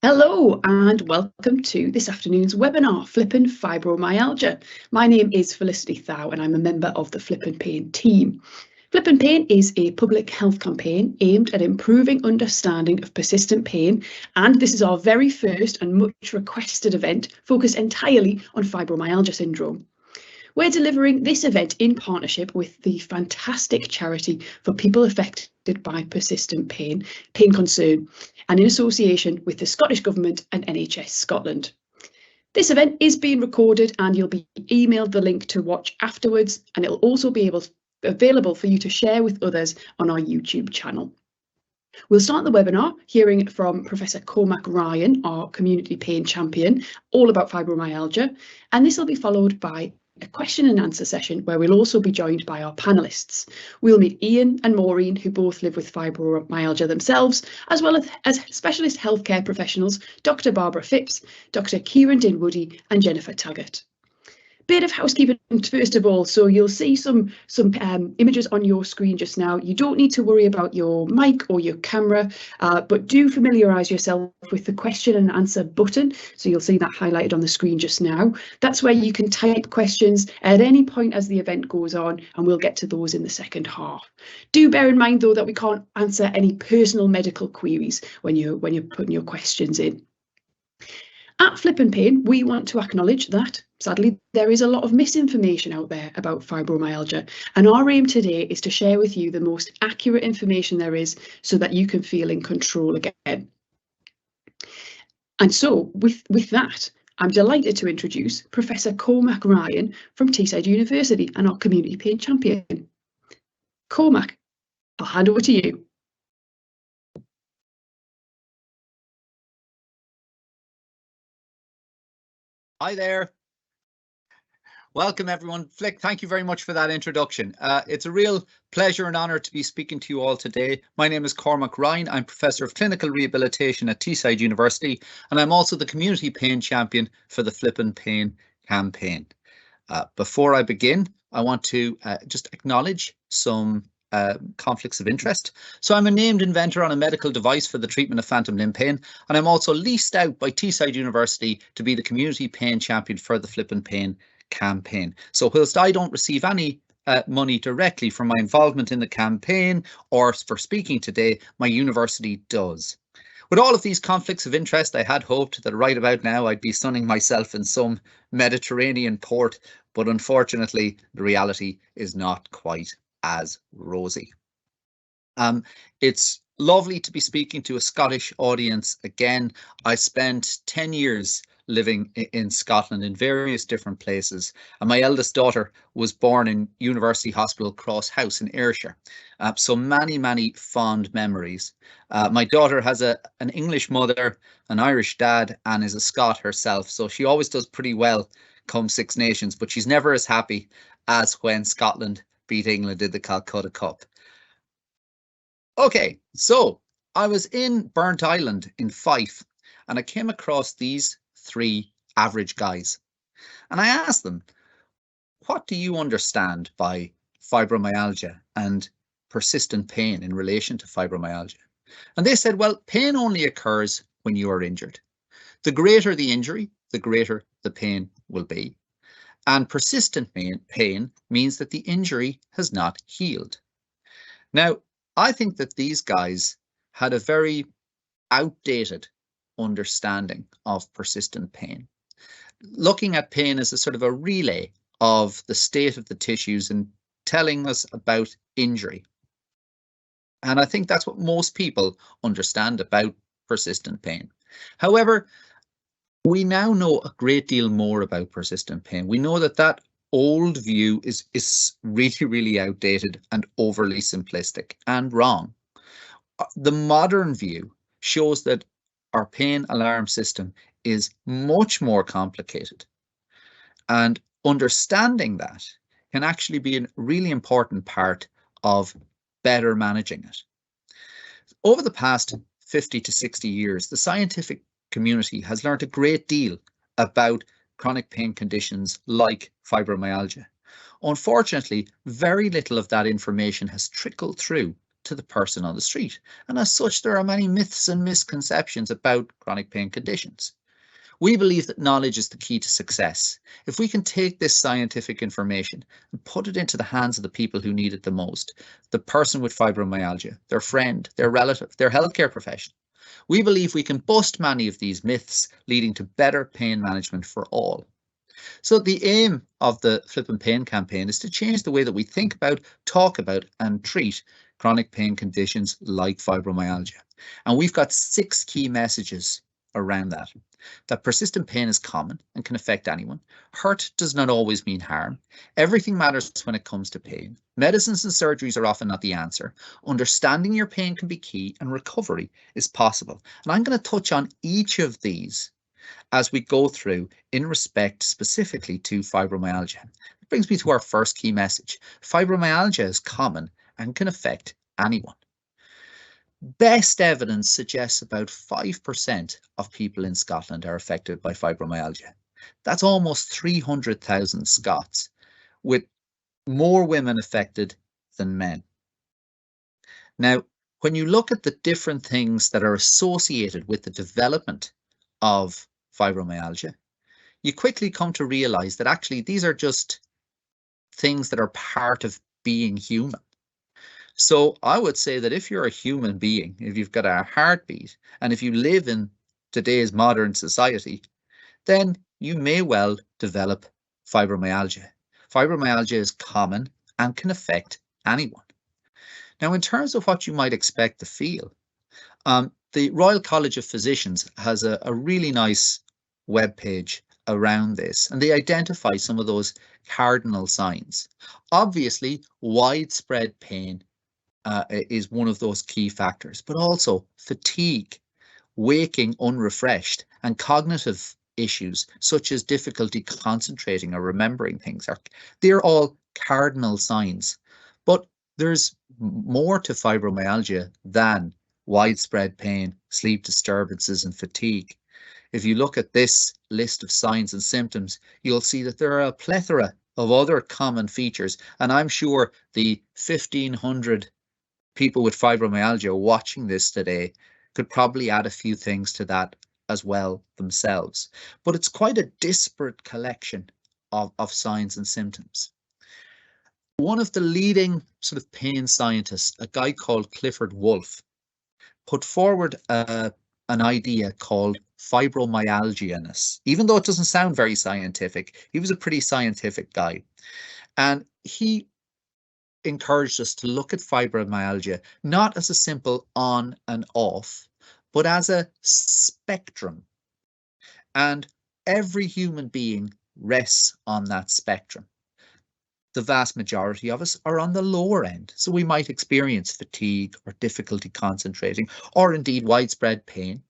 Hello and welcome to this afternoon's webinar, Flippin Fibromyalgia. My name is Felicity Thou and I'm a member of the Flippin Pain team. Flippin Pain is a public health campaign aimed at improving understanding of persistent pain, and this is our very first and much requested event focused entirely on fibromyalgia syndrome. We're delivering this event in partnership with the fantastic charity for people affected by persistent pain, Pain Concern, and in association with the Scottish Government and NHS Scotland. This event is being recorded and you'll be emailed the link to watch afterwards, and it'll also be available for you to share with others on our YouTube channel. We'll start the webinar hearing from Professor Cormac Ryan, our community pain champion, all about fibromyalgia, and this will be followed by a question and answer session where we'll also be joined by our panellists. We'll meet Ian and Maureen, who both live with fibromyalgia themselves, as well as specialist healthcare professionals, Dr. Barbara Phipps, Dr. Kieran Dinwoody and Jennifer Taggart. Bit of housekeeping first of all, so you'll see some images on your screen just now. You don't need to worry about your mic or your camera, but do familiarise yourself with the question and answer button. So you'll see that highlighted on the screen just now. That's where you can type questions at any point as the event goes on, and we'll get to those in the second half. Do bear in mind though that we can't answer any personal medical queries when you're putting your questions in. At Flippin Pain, we want to acknowledge that, sadly, there is a lot of misinformation out there about fibromyalgia, and our aim today is to share with you the most accurate information there is so that you can feel in control again. And so, with that, I'm delighted to introduce Professor Cormac Ryan from Teesside University and our community pain champion. Cormac, I'll hand over to you. Hi there. Welcome everyone. Flick, thank you very much for that introduction. It's a real pleasure and honour to be speaking to you all today. My name is Cormac Ryan. I'm Professor of Clinical Rehabilitation at Teesside University, and I'm also the Community Pain Champion for the Flippin Pain campaign. Before I begin, I want to just acknowledge some conflicts of interest. So I'm a named inventor on a medical device for the treatment of phantom limb pain, and I'm also leased out by Teesside University to be the Community Pain Champion for the Flippin Pain campaign. So whilst I don't receive any money directly from my involvement in the campaign or for speaking today, my university does. With all of these conflicts of interest, I had hoped that right about now I'd be sunning myself in some Mediterranean port, but unfortunately the reality is not quite as rosy. It's lovely to be speaking to a Scottish audience again. I spent 10 years living in Scotland in various different places, and my eldest daughter was born in University Hospital Cross House in Ayrshire. So many fond memories. My daughter has an English mother, an Irish dad, and is a Scot herself, so she always does pretty well come Six Nations, but she's never as happy as when Scotland beat England in the Calcutta Cup. Okay, so I was in Burnt Island in Fife, and I came across these three average guys, and I asked them, what do you understand by fibromyalgia and persistent pain in relation to fibromyalgia? And they said, well, pain only occurs when you are injured. The greater the injury, the greater the pain will be. And persistent pain means that the injury has not healed. Now, I think that these guys had a very outdated understanding of persistent pain, looking at pain as a sort of a relay of the state of the tissues and telling us about injury. And I think that's what most people understand about persistent pain. However, we now know a great deal more about persistent pain. We know that that old view is really outdated and overly simplistic and wrong. The modern view shows that our pain alarm system is much more complicated, and understanding that can actually be a really important part of better managing it. Over the past 50 to 60 years, the scientific community has learned a great deal about chronic pain conditions like fibromyalgia. Unfortunately, very little of that information has trickled through to the person on the street. And as such, there are many myths and misconceptions about chronic pain conditions. We believe that knowledge is the key to success. If we can take this scientific information and put it into the hands of the people who need it the most, the person with fibromyalgia, their friend, their relative, their healthcare professional, we believe we can bust many of these myths, leading to better pain management for all. So the aim of the Flippin Pain campaign is to change the way that we think about, talk about, and treat chronic pain conditions like fibromyalgia. And we've got 6 key messages around that. That persistent pain is common and can affect anyone. Hurt does not always mean harm. Everything matters when it comes to pain. Medicines and surgeries are often not the answer. Understanding your pain can be key, and recovery is possible. And I'm going to touch on each of these as we go through in respect specifically to fibromyalgia. It brings me to our first key message. Fibromyalgia is common and can affect anyone. Best evidence suggests about 5% of people in Scotland are affected by fibromyalgia. That's almost 300,000 Scots, with more women affected than men. Now, when you look at the different things that are associated with the development of fibromyalgia, you quickly come to realize that actually these are just things that are part of being human. So I would say that if you're a human being, if you've got a heartbeat, and if you live in today's modern society, then you may well develop fibromyalgia. Fibromyalgia is common and can affect anyone. Now, in terms of what you might expect to feel, the Royal College of Physicians has a really nice webpage around this, and they identify some of those cardinal signs. Obviously, widespread pain is one of those key factors, but also fatigue, waking unrefreshed, and cognitive issues such as difficulty concentrating or remembering things. They're all cardinal signs. But there's more to fibromyalgia than widespread pain, sleep disturbances, and fatigue. If you look at this list of signs and symptoms, you'll see that there are a plethora of other common features, and I'm sure the 1,500 people with fibromyalgia watching this today could probably add a few things to that as well themselves. But it's quite a disparate collection of signs and symptoms. One of the leading sort of pain scientists, a guy called Clifford Wolfe, put forward an idea called fibromyalgianess. Even though it doesn't sound very scientific, he was a pretty scientific guy. And he encouraged us to look at fibromyalgia not as a simple on and off, but as a spectrum. And every human being rests on that spectrum. The vast majority of us are on the lower end, so we might experience fatigue or difficulty concentrating, or indeed widespread pain,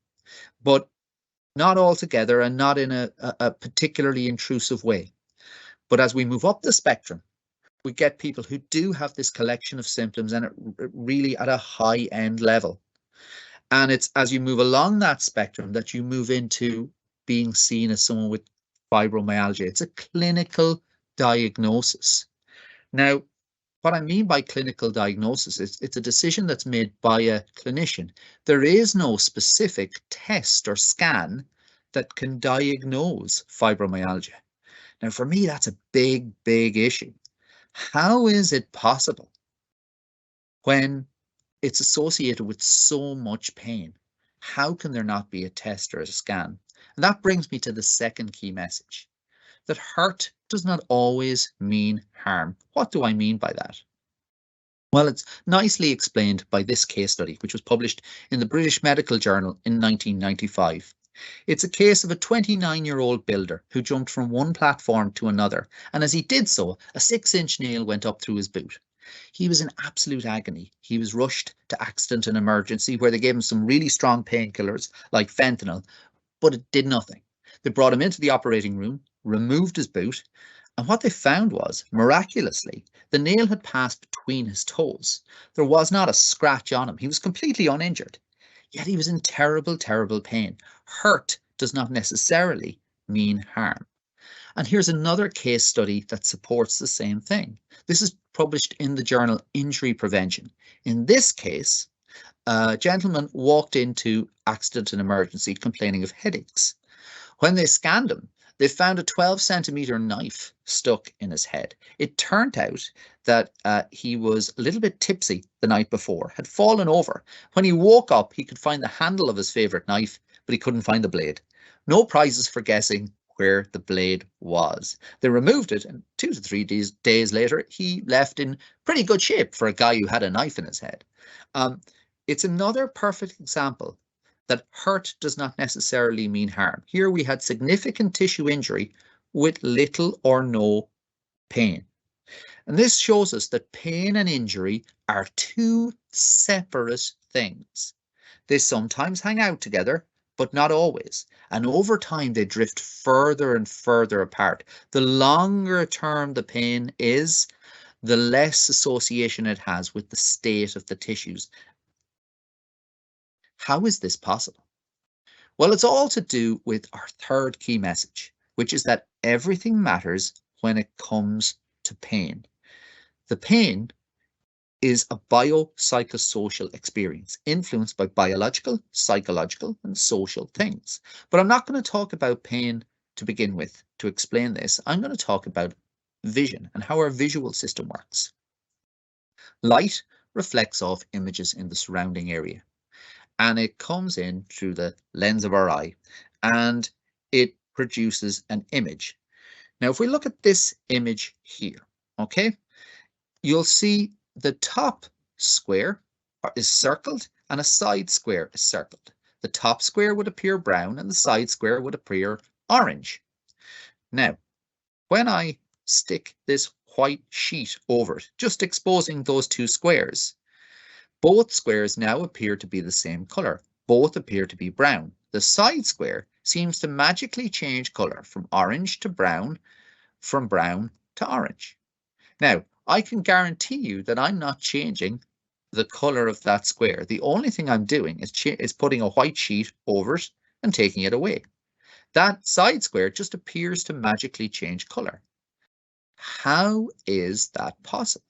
but not altogether and not in a particularly intrusive way. But as we move up the spectrum, we get people who do have this collection of symptoms, and it really at a high end level. And it's as you move along that spectrum that you move into being seen as someone with fibromyalgia. It's a clinical diagnosis. Now, what I mean by clinical diagnosis is it's a decision that's made by a clinician. There is no specific test or scan that can diagnose fibromyalgia. Now, for me, that's a big, big issue. How is it possible when it's associated with so much pain? How can there not be a test or a scan? And that brings me to the second key message, that hurt does not always mean harm. What do I mean by that? Well, it's nicely explained by this case study, which was published in the British Medical Journal in 1995. It's a case of a 29-year-old builder who jumped from one platform to another, and as he did so, a 6-inch nail went up through his boot. He was in absolute agony. He was rushed to accident and emergency, where they gave him some really strong painkillers like fentanyl, but it did nothing. They brought him into the operating room, removed his boot, and what they found was, miraculously, the nail had passed between his toes. There was not a scratch on him. He was completely uninjured. Yet he was in terrible, terrible pain. Hurt does not necessarily mean harm. And here's another case study that supports the same thing. This is published in the journal Injury Prevention. In this case, a gentleman walked into accident and emergency complaining of headaches. When they scanned him, they found a 12-centimeter knife stuck in his head. It turned out that he was a little bit tipsy the night before, had fallen over. When he woke up, he could find the handle of his favorite knife, but he couldn't find the blade. No prizes for guessing where the blade was. They removed it, and 2 to 3 days later, he left in pretty good shape for a guy who had a knife in his head. It's another perfect example that hurt does not necessarily mean harm. Here we had significant tissue injury with little or no pain. And this shows us that pain and injury are two separate things. They sometimes hang out together, but not always. And over time, they drift further and further apart. The longer term the pain is, the less association it has with the state of the tissues. How is this possible? Well, it's all to do with our third key message, which is that everything matters when it comes to pain. The pain is a biopsychosocial experience influenced by biological, psychological, and social things. But I'm not going to talk about pain to begin with to explain this. I'm going to talk about vision and how our visual system works. Light reflects off images in the surrounding area, and it comes in through the lens of our eye, and it produces an image. Now, if we look at this image here, okay, you'll see the top square is circled and a side square is circled. The top square would appear brown and the side square would appear orange. Now, when I stick this white sheet over it, just exposing those two squares, both squares now appear to be the same color. Both appear to be brown. The side square seems to magically change color from orange to brown, from brown to orange. Now, I can guarantee you that I'm not changing the color of that square. The only thing I'm doing is putting a white sheet over it and taking it away. That side square just appears to magically change color. How is that possible?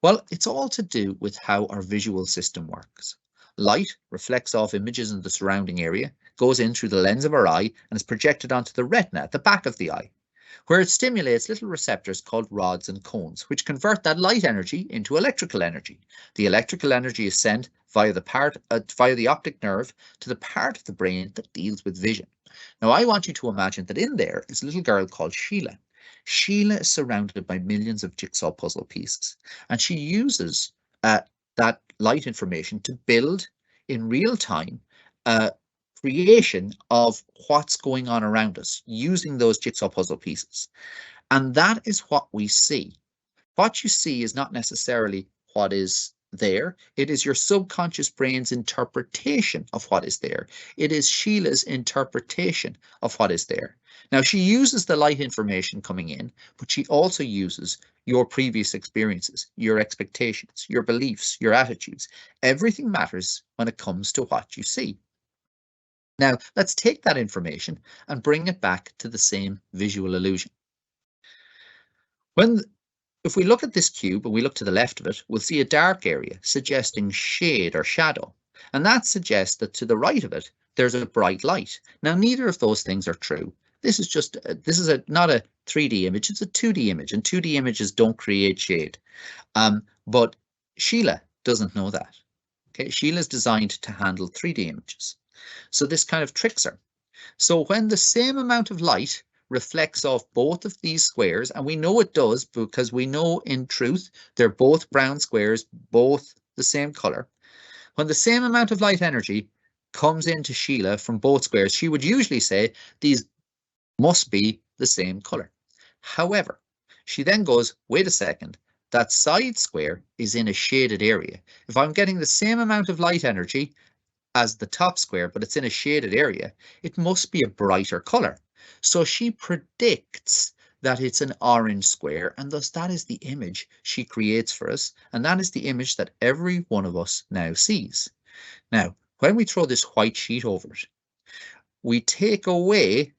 Well, it's all to do with how our visual system works. Light reflects off images in the surrounding area, goes in through the lens of our eye, and is projected onto the retina at the back of the eye, where it stimulates little receptors called rods and cones, which convert that light energy into electrical energy. The electrical energy is sent via the optic nerve to the part of the brain that deals with vision. Now, I want you to imagine that in there is a little girl called Sheila. Sheila is surrounded by millions of jigsaw puzzle pieces, and she uses that light information to build in real time creation of what's going on around us using those jigsaw puzzle pieces. And that is what we see. What you see is not necessarily what is there. It is your subconscious brain's interpretation of what is there. It is Sheila's interpretation of what is there. Now, she uses the light information coming in, but she also uses your previous experiences, your expectations, your beliefs, your attitudes. Everything matters when it comes to what you see. Now, let's take that information and bring it back to the same visual illusion. If we look at this cube and we look to the left of it, we'll see a dark area suggesting shade or shadow. And that suggests that to the right of it, there's a bright light. Now, neither of those things are true. This is not a 3D image, it's a 2D image, and 2D images don't create shade. But Sheila doesn't know that. Okay, Sheila's designed to handle 3D images. So this kind of tricks her. So when the same amount of light reflects off both of these squares, and we know it does because we know in truth they're both brown squares, both the same color. When the same amount of light energy comes into Sheila from both squares, she would usually say these must be the same color. However, she then goes, wait a second, that side square is in a shaded area. If I'm getting the same amount of light energy as the top square, but it's in a shaded area, it must be a brighter color. So she predicts that it's an orange square, and thus that is the image she creates for us, and that is the image that every one of us now sees. Now, when we throw this white sheet over it, we take away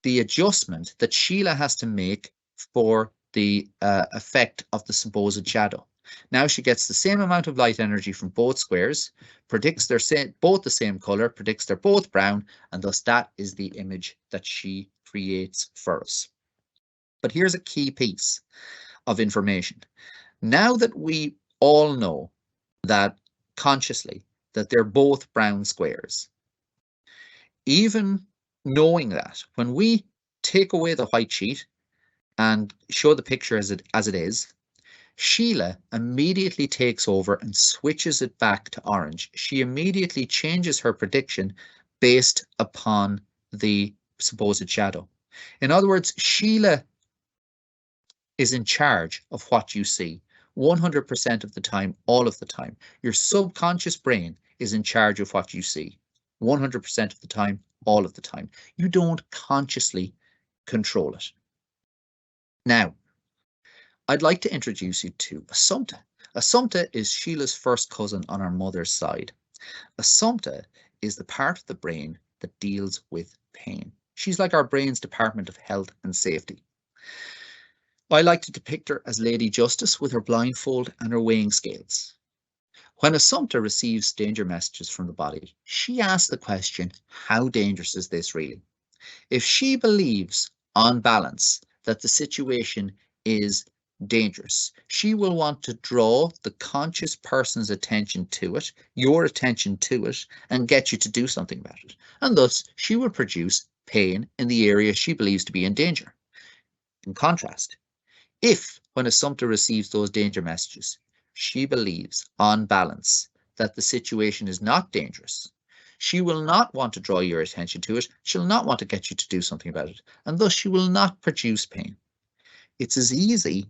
the adjustment that Sheila has to make for the effect of the supposed shadow. Now she gets the same amount of light energy from both squares, predicts they're both the same color, predicts they're both brown, and thus that is the image that she creates for us. But here's a key piece of information. Now that we all know that consciously that they're both brown squares, even knowing that, when we take away the white sheet and show the picture as it is, Sheila immediately takes over and switches it back to orange. She immediately changes her prediction based upon the supposed shadow. In other words, Sheila is in charge of what you see 100% of the time, all of the time. Your subconscious brain is in charge of what you see 100% of the time, all of the time. You don't consciously control it. Now, I'd like to introduce you to Assumpta. Assumpta is Sheila's first cousin on her mother's side. Assumpta is the part of the brain that deals with pain. She's like our brain's Department of Health and Safety. I like to depict her as Lady Justice with her blindfold and her weighing scales. When Assumpta receives danger messages from the body, she asks the question, how dangerous is this really? If she believes, on balance, that the situation is dangerous, she will want to draw the conscious person's attention to it, your attention to it, and get you to do something about it. And thus, she will produce pain in the area she believes to be in danger. In contrast, if, when Assumpta receives those danger messages, she believes, on balance, that the situation is not dangerous, she will not want to draw your attention to it, she'll not want to get you to do something about it, and thus she will not produce pain. It's as easy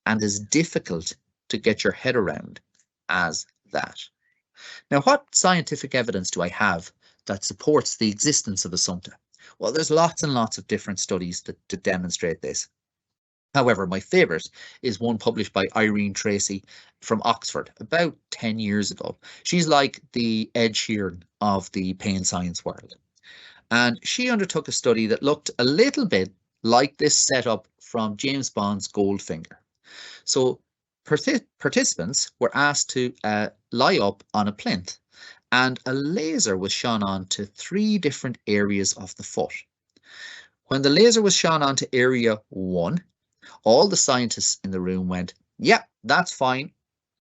and as difficult to get your head around as that. Now, what scientific evidence do I have that supports the existence of Assumpta? Well, there's lots and lots of different studies to demonstrate this. However, my favourite is one published by Irene Tracy from Oxford about 10 years ago. She's like the Ed Sheeran of the pain science world. And she undertook a study that looked a little bit like this setup from James Bond's Goldfinger. So participants were asked to lie up on a plinth, and a laser was shone on to 3 different areas of the foot. When the laser was shone on to area 1, all the scientists in the room went, yeah, that's fine.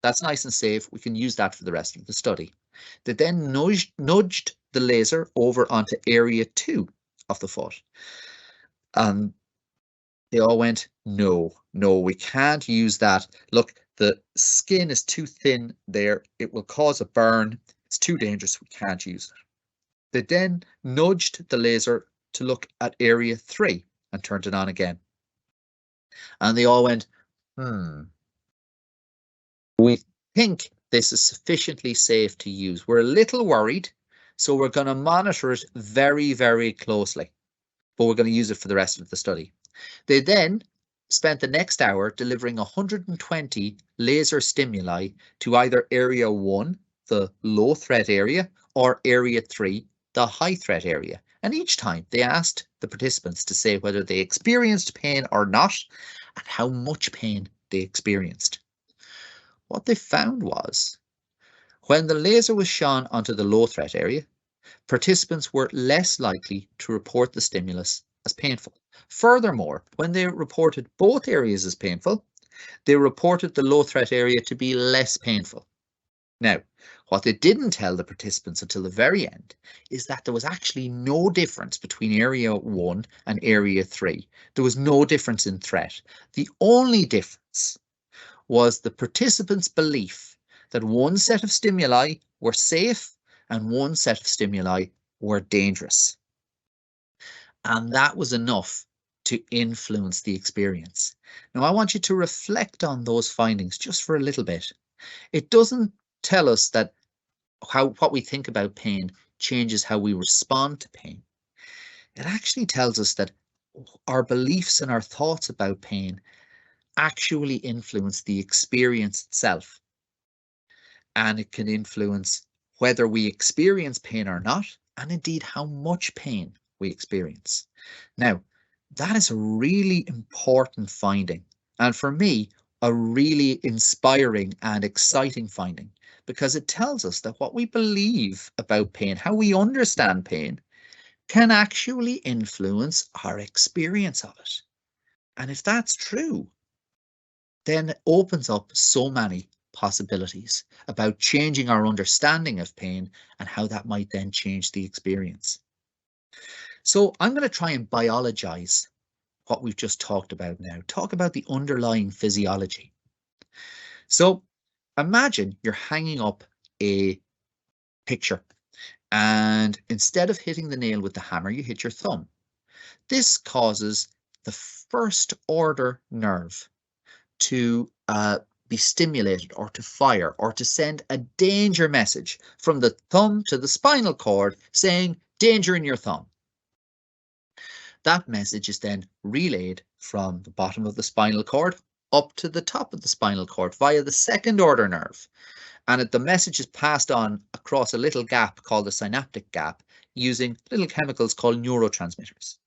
That's nice and safe. We can use that for the rest of the study. They then nudged the laser over onto area 2 of the foot. And they all went, no, we can't use that. Look, the skin is too thin there. It will cause a burn. It's too dangerous. We can't use it. They then nudged the laser to look at area 3 and turned it on again. And they all went, we think this is sufficiently safe to use. We're a little worried, so we're going to monitor it very, very closely, but we're going to use it for the rest of the study. They then spent the next hour delivering 120 laser stimuli to either area 1, the low threat area, or area 3, the high threat area. And each time they asked the participants to say whether they experienced pain or not, and how much pain they experienced. What they found was, when the laser was shone onto the low threat area, participants were less likely to report the stimulus as painful. Furthermore, when they reported both areas as painful, they reported the low threat area to be less painful. Now, what they didn't tell the participants until the very end is that there was actually no difference between area 1 and area 3. There was no difference in threat. The only difference was the participants' belief that one set of stimuli were safe and one set of stimuli were dangerous. And that was enough to influence the experience. Now, I want you to reflect on those findings just for a little bit. It doesn't tell us that what we think about pain changes how we respond to pain. It actually tells us that our beliefs and our thoughts about pain actually influence the experience itself. And it can influence whether we experience pain or not, and indeed how much pain we experience. Now, that is a really important finding And for me, a really inspiring and exciting finding, because it tells us that what we believe about pain, how we understand pain, can actually influence our experience of it. And if that's true, then it opens up so many possibilities about changing our understanding of pain and how that might then change the experience. So I'm going to try and biologize what we've just talked about now, talk about the underlying physiology. So imagine you're hanging up a picture, and instead of hitting the nail with the hammer, you hit your thumb. This causes the first order nerve to be stimulated or to fire or to send a danger message from the thumb to the spinal cord saying danger in your thumb. That message is then relayed from the bottom of the spinal cord up to the top of the spinal cord via the second order nerve. And the message is passed on across a little gap called the synaptic gap using little chemicals called neurotransmitters.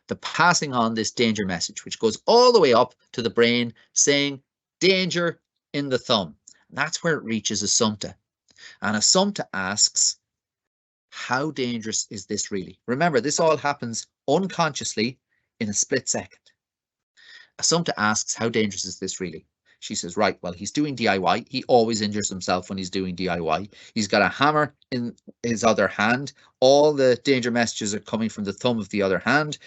The passing on this danger message, which goes all the way up to the brain saying danger in the thumb. That's where it reaches Assumpta. And Assumpta asks, how dangerous is this really? Remember, this all happens unconsciously in a split second. Assumpta asks, how dangerous is this really? She says, right, well, he's doing DIY. He always injures himself when he's doing DIY. He's got a hammer in his other hand. All the danger messages are coming from the thumb of the other hand.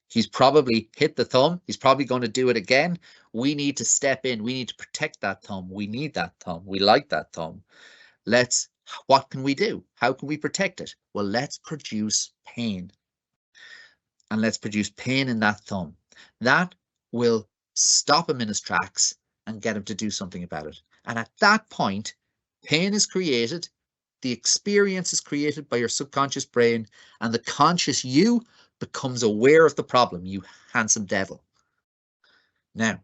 He's probably hit the thumb. He's probably going to do it again. We need to step in. We need to protect that thumb. We need that thumb. We like that thumb. What can we do? How can we protect it? Well, let's produce pain. And let's produce pain in that thumb. That will stop him in his tracks and get him to do something about it. And at that point, pain is created, the experience is created by your subconscious brain, and the conscious you becomes aware of the problem, you handsome devil. Now,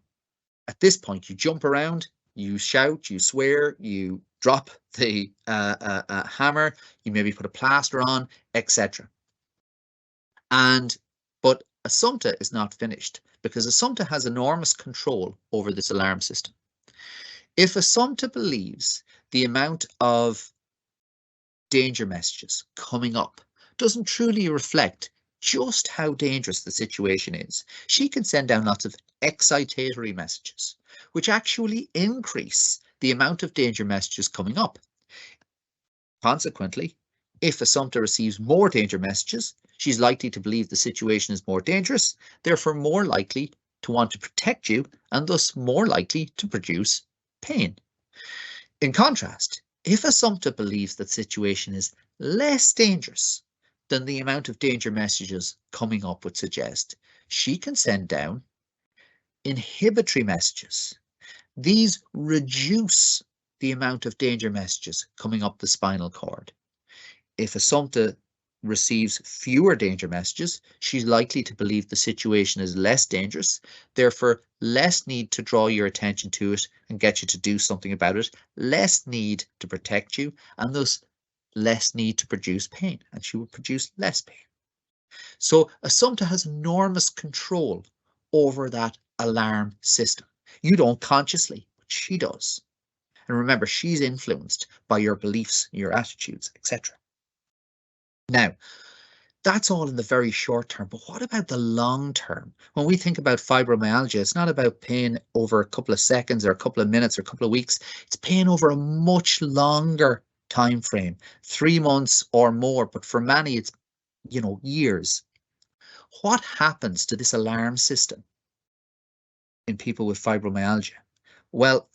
at this point, you jump around, you shout, you swear, you drop the hammer, you maybe put a plaster on, etc. But Assumpta is not finished, because Assumpta has enormous control over this alarm system. If Assumpta believes the amount of danger messages coming up doesn't truly reflect just how dangerous the situation is, she can send down lots of excitatory messages, which actually increase the amount of danger messages coming up. Consequently, if Assumpta receives more danger messages, she's likely to believe the situation is more dangerous, therefore more likely to want to protect you, and thus more likely to produce pain. In contrast, if Assumpta believes that the situation is less dangerous than the amount of danger messages coming up would suggest, she can send down inhibitory messages. These reduce the amount of danger messages coming up the spinal cord. If Assumpta receives fewer danger messages, she's likely to believe the situation is less dangerous, therefore less need to draw your attention to it and get you to do something about it, less need to protect you, and thus less need to produce pain, and she will produce less pain. So Assumpta has enormous control over that alarm system. You don't consciously, but she does. And remember, she's influenced by your beliefs, your attitudes, etc. Now, that's all in the very short term, but what about the long term? When we think about fibromyalgia, it's not about pain over a couple of seconds or a couple of minutes or a couple of weeks. It's pain over a much longer time frame, 3 months or more, but for many it's, years. What happens to this alarm system in people with fibromyalgia? Well,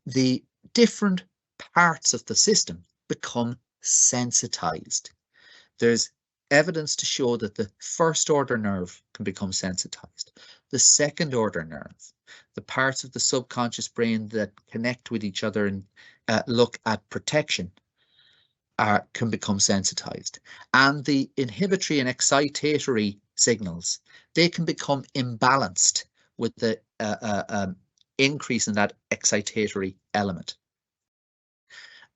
the different parts of the system become sensitized. There's evidence to show that the first order nerve can become sensitized. The second order nerve, the parts of the subconscious brain that connect with each other and look at protection, can become sensitized. And the inhibitory and excitatory signals, they can become imbalanced with the increase in that excitatory element.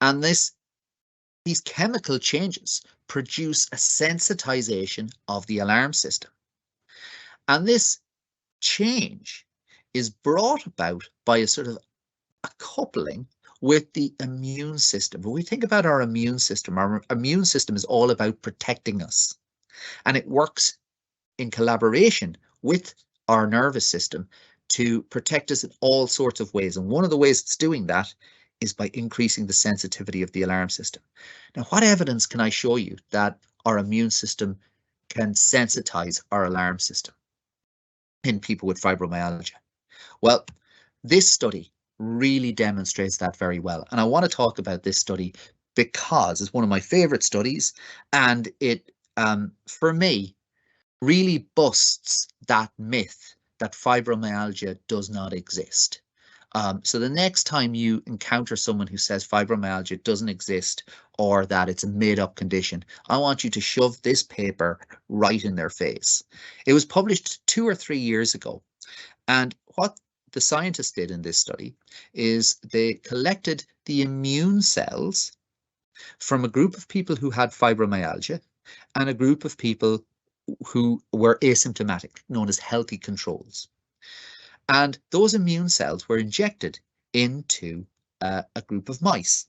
And these chemical changes produce a sensitization of the alarm system. And this change is brought about by a sort of a coupling with the immune system. When we think about our immune system is all about protecting us, and it works in collaboration with our nervous system to protect us in all sorts of ways. And one of the ways it's doing that is by increasing the sensitivity of the alarm system. Now, what evidence can I show you that our immune system can sensitize our alarm system in people with fibromyalgia? Well, this study really demonstrates that very well. And I want to talk about this study because it's one of my favorite studies, and it, for me, really busts that myth that fibromyalgia does not exist. So the next time you encounter someone who says fibromyalgia doesn't exist or that it's a made-up condition, I want you to shove this paper right in their face. It was published 2 or 3 years ago, and what the scientists did in this study is they collected the immune cells from a group of people who had fibromyalgia and a group of people who were asymptomatic, known as healthy controls. And those immune cells were injected into a group of mice.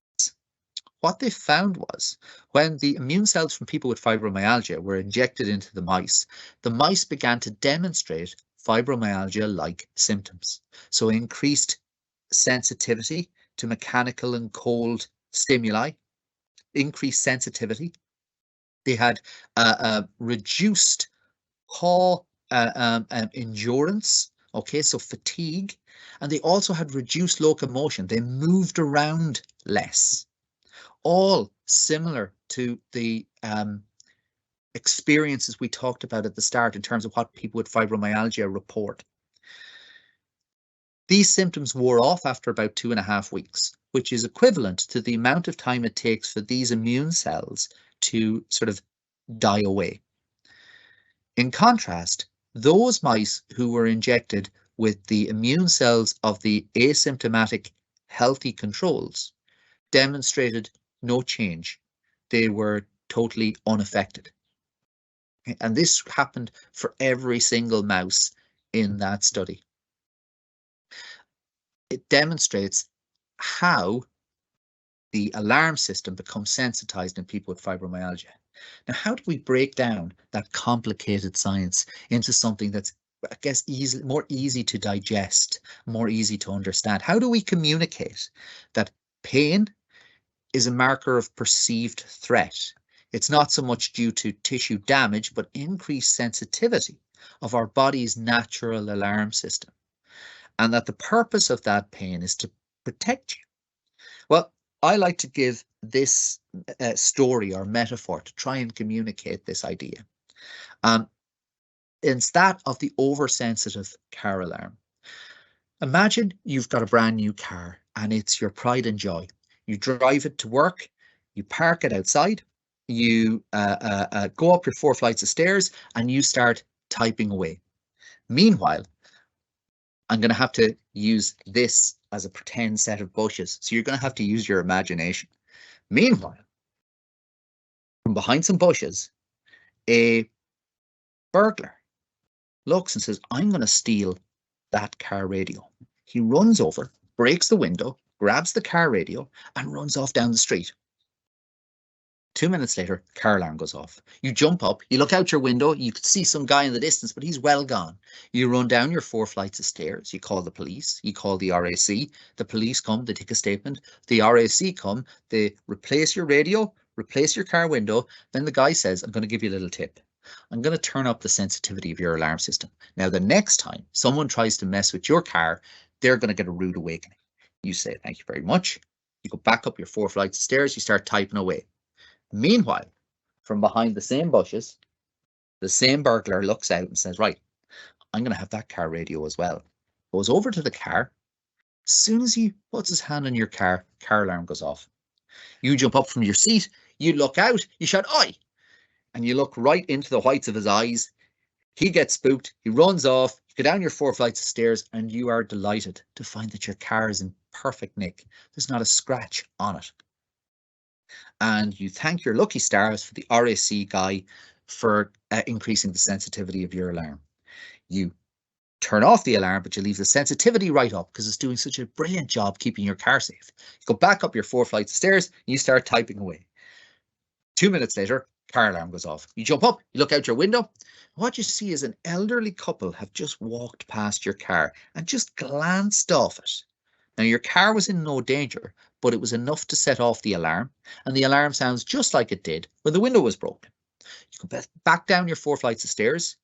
What they found was when the immune cells from people with fibromyalgia were injected into the mice began to demonstrate fibromyalgia-like symptoms. So increased sensitivity to mechanical and cold stimuli, increased sensitivity. They had reduced paw endurance, okay, so fatigue, and they also had reduced locomotion. They moved around less, all similar to the experiences we talked about at the start in terms of what people with fibromyalgia report. These symptoms wore off after about 2.5 weeks, which is equivalent to the amount of time it takes for these immune cells to sort of die away. In contrast, those mice who were injected with the immune cells of the asymptomatic healthy controls demonstrated no change. They were totally unaffected. And this happened for every single mouse in that study. It demonstrates how the alarm system becomes sensitized in people with fibromyalgia. Now, how do we break down that complicated science into something that's, I guess, more easy to digest, more easy to understand? How do we communicate that pain is a marker of perceived threat? It's not so much due to tissue damage, but increased sensitivity of our body's natural alarm system, and that the purpose of that pain is to protect you. Well, I like to give this story or metaphor to try and communicate this idea. It's that of the oversensitive car alarm. Imagine you've got a brand new car and it's your pride and joy. You drive it to work, you park it outside, you go up your 4 flights of stairs and you start typing away. Meanwhile, I'm going to have to use this as a pretend set of bushes. So you're going to have to use your imagination. Meanwhile, from behind some bushes, a burglar looks and says, I'm going to steal that car radio. He runs over, breaks the window, grabs the car radio, and runs off down the street. 2 minutes later, car alarm goes off. You jump up, you look out your window, you can see some guy in the distance, but he's well gone. You run down your 4 flights of stairs, you call the police, you call the RAC, the police come, they take a statement, the RAC come, they replace your radio, replace your car window, then the guy says, I'm going to give you a little tip. I'm going to turn up the sensitivity of your alarm system. Now, the next time someone tries to mess with your car, they're going to get a rude awakening. You say, thank you very much. You go back up your 4 flights of stairs, you start typing away. Meanwhile, from behind the same bushes, the same burglar looks out and says, right, I'm going to have that car radio as well. Goes over to the car. As soon as he puts his hand on your car alarm goes off. You jump up from your seat, you look out, you shout, oi! And you look right into the whites of his eyes. He gets spooked, he runs off, you go down your 4 flights of stairs, and you are delighted to find that your car is in perfect nick. There's not a scratch on it. And you thank your lucky stars for the RAC guy for increasing the sensitivity of your alarm. You turn off the alarm, but you leave the sensitivity right up because it's doing such a brilliant job keeping your car safe. You go back up your 4 flights of stairs, and you start typing away. 2 minutes later, car alarm goes off. You jump up, you look out your window. What you see is an elderly couple have just walked past your car and just glanced off it. Now, your car was in no danger, but it was enough to set off the alarm, and the alarm sounds just like it did when the window was broken. You go back down your 4 flights of stairs,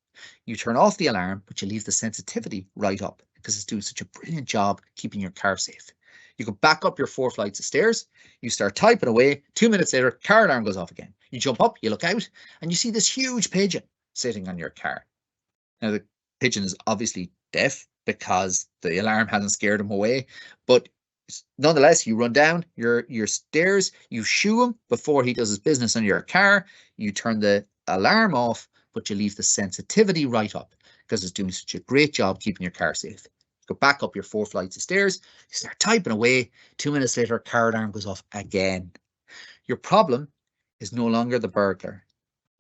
you turn off the alarm, but you leave the sensitivity right up because it's doing such a brilliant job keeping your car safe. You go back up your 4 flights of stairs, you start typing away. 2 minutes later, car alarm goes off again. You jump up, you look out, and you see this huge pigeon sitting on your car. Now, the pigeon is obviously deaf because the alarm hasn't scared him away, but nonetheless, you run down your stairs, you shoo him before he does his business on your car, you turn the alarm off, but you leave the sensitivity right up because it's doing such a great job keeping your car safe. Go back up your 4 flights of stairs, you start typing away. 2 minutes later, car alarm goes off again. Your problem is no longer the burglar.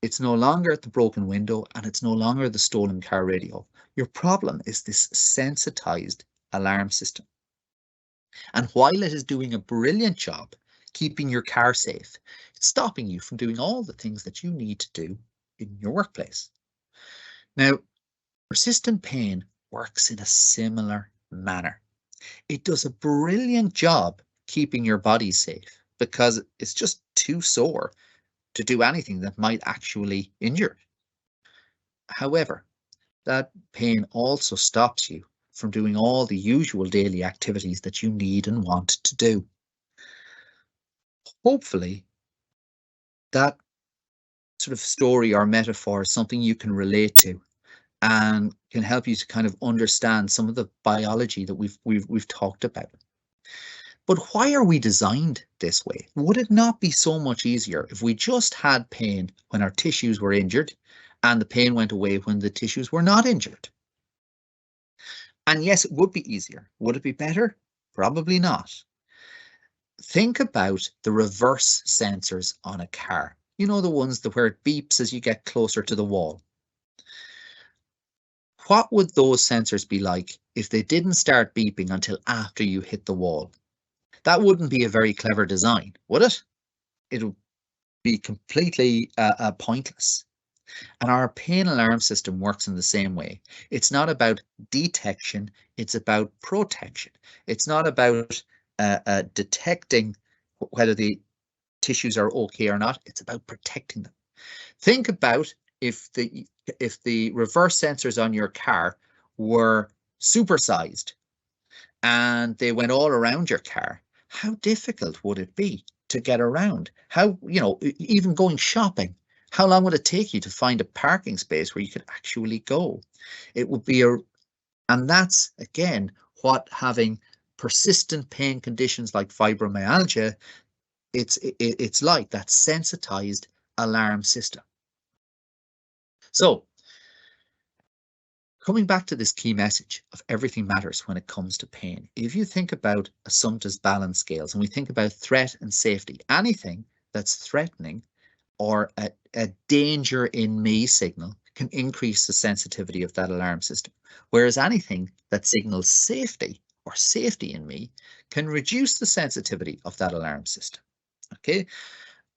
It's no longer the broken window, and it's no longer the stolen car radio. Your problem is this sensitized alarm system. And while it is doing a brilliant job keeping your car safe, it's stopping you from doing all the things that you need to do in your workplace. Now, persistent pain works in a similar manner. It does a brilliant job keeping your body safe because it's just too sore to do anything that might actually injure it. However, that pain also stops you from doing all the usual daily activities that you need and want to do. Hopefully, that sort of story or metaphor is something you can relate to and can help you to kind of understand some of the biology that we've talked about. But why are we designed this way? Would it not be so much easier if we just had pain when our tissues were injured and the pain went away when the tissues were not injured? And yes, it would be easier. Would it be better? Probably not. Think about the reverse sensors on a car. You know, the ones where it beeps as you get closer to the wall. What would those sensors be like if they didn't start beeping until after you hit the wall? That wouldn't be a very clever design, would it? It would be completely pointless. And our pain alarm system works in the same way. It's not about detection, it's about protection. It's not about detecting whether the tissues are okay or not. It's about protecting them. Think about if the reverse sensors on your car were supersized and they went all around your car, how difficult would it be to get around? How, even going shopping, how long would it take you to find a parking space where you could actually go? It would be and that's again what having persistent pain conditions like fibromyalgia, it's like that sensitized alarm system. So, coming back to this key message of everything matters when it comes to pain, if you think about Assumpta's balance scales and we think about threat and safety, anything that's threatening or a danger in me signal can increase the sensitivity of that alarm system, whereas anything that signals safety or safety in me can reduce the sensitivity of that alarm system. Okay.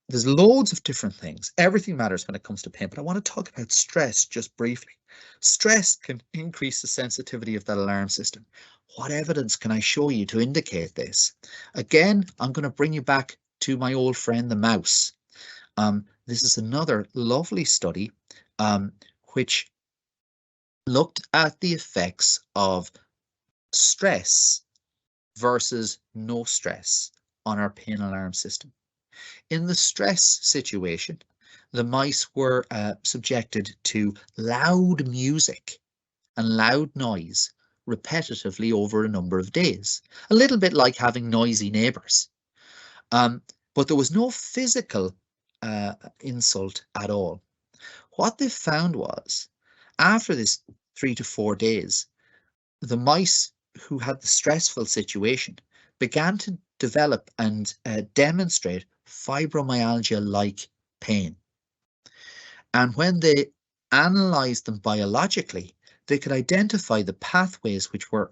There's loads of different things. Everything matters when it comes to pain, but I want to talk about stress just briefly. Stress can increase the sensitivity of that alarm system. What evidence can I show you to indicate this? Again, I'm going to bring you back to my old friend, the mouse. This is another lovely study which looked at the effects of stress versus no stress on our pain alarm system. In the stress situation, the mice were subjected to loud music and loud noise repetitively over a number of days, a little bit like having noisy neighbors. But there was no physical insult at all. What they found was, after this 3 to 4 days, the mice who had the stressful situation began to develop and demonstrate fibromyalgia-like pain. And when they analyzed them biologically, they could identify the pathways which were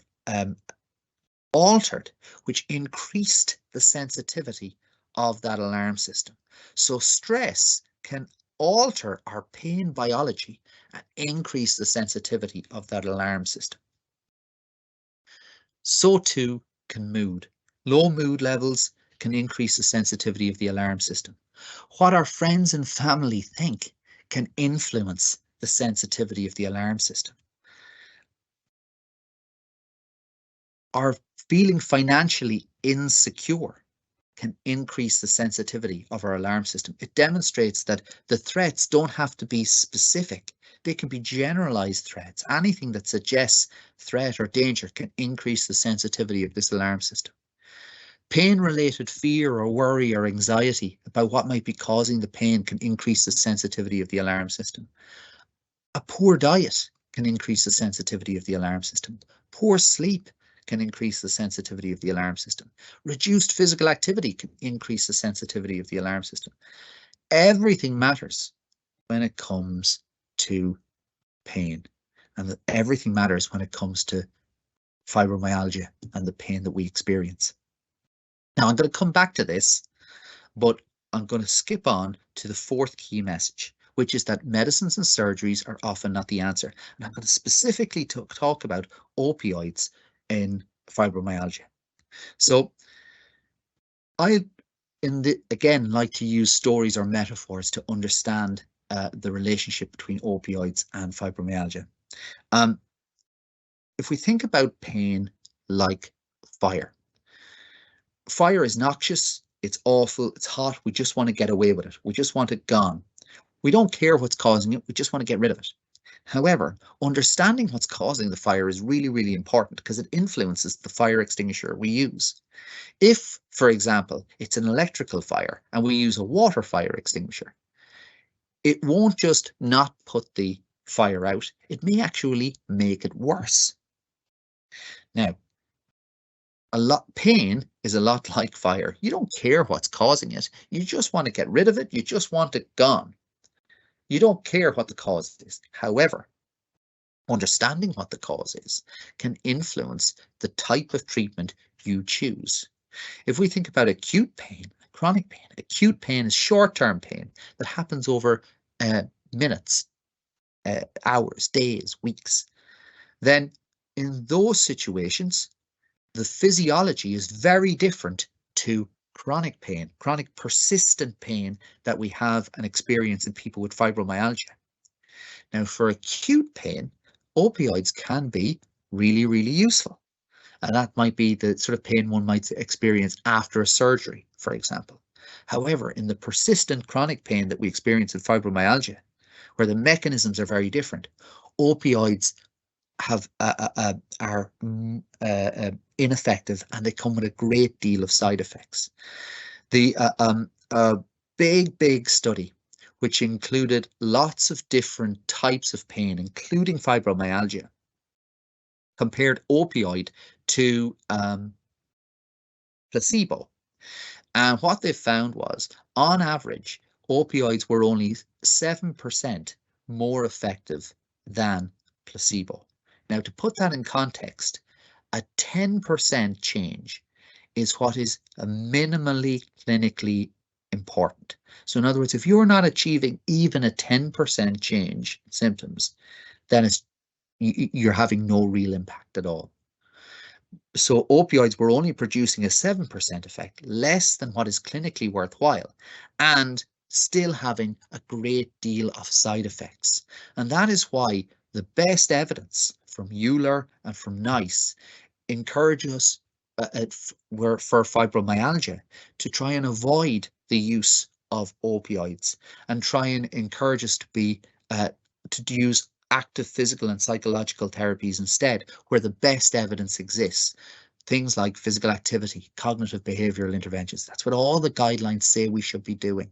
altered, which increased the sensitivity of that alarm system. So stress can alter our pain biology and increase the sensitivity of that alarm system. So too can mood. Low mood levels can increase the sensitivity of the alarm system. What our friends and family think can influence the sensitivity of the alarm system. Our feeling financially insecure can increase the sensitivity of our alarm system. It demonstrates that the threats don't have to be specific. They can be generalized threats. Anything that suggests threat or danger can increase the sensitivity of this alarm system. Pain-related fear or worry or anxiety about what might be causing the pain can increase the sensitivity of the alarm system. A poor diet can increase the sensitivity of the alarm system. Poor sleep can increase the sensitivity of the alarm system. Reduced physical activity can increase the sensitivity of the alarm system. Everything matters when it comes to pain, and everything matters when it comes to fibromyalgia and the pain that we experience. Now, I'm going to come back to this, but I'm going to skip on to the fourth key message, which is that medicines and surgeries are often not the answer. And I'm going to specifically talk about opioids in fibromyalgia. So I, again, like to use stories or metaphors to understand the relationship between opioids and fibromyalgia. If we think about pain like fire, fire is noxious, it's awful, it's hot, we just want to get away with it. We just want it gone. We don't care what's causing it, we just want to get rid of it. However, understanding what's causing the fire is really, really important because it influences the fire extinguisher we use. If, for example, it's an electrical fire and we use a water fire extinguisher, it won't just not put the fire out, it may actually make it worse. Now, pain is a lot like fire. You don't care what's causing it. You just want to get rid of it. You just want it gone. You don't care what the cause is. However, understanding what the cause is can influence the type of treatment you choose. If we think about acute pain, chronic pain, acute pain is short-term pain that happens over minutes, hours, days, weeks. Then in those situations, the physiology is very different to chronic pain, chronic persistent pain that we have and experience in people with fibromyalgia. Now, for acute pain, opioids can be really, really useful. And that might be the sort of pain one might experience after a surgery, for example. However, in the persistent chronic pain that we experience in fibromyalgia, where the mechanisms are very different, opioids are ineffective and they come with a great deal of side effects. A big study which included lots of different types of pain, including fibromyalgia, compared opioid to placebo. And what they found was, on average, opioids were only 7% more effective than placebo. Now, to put that in context, a 10% change is what is minimally clinically important. So in other words, if you're not achieving even a 10% change in symptoms, then you're having no real impact at all. So opioids were only producing a 7% effect, less than what is clinically worthwhile, and still having a great deal of side effects. And that is why the best evidence from Euler and from NICE encourage us for fibromyalgia to try and avoid the use of opioids and try and encourage us to use active physical and psychological therapies instead, where the best evidence exists. Things like physical activity, cognitive behavioral interventions. That's what all the guidelines say we should be doing.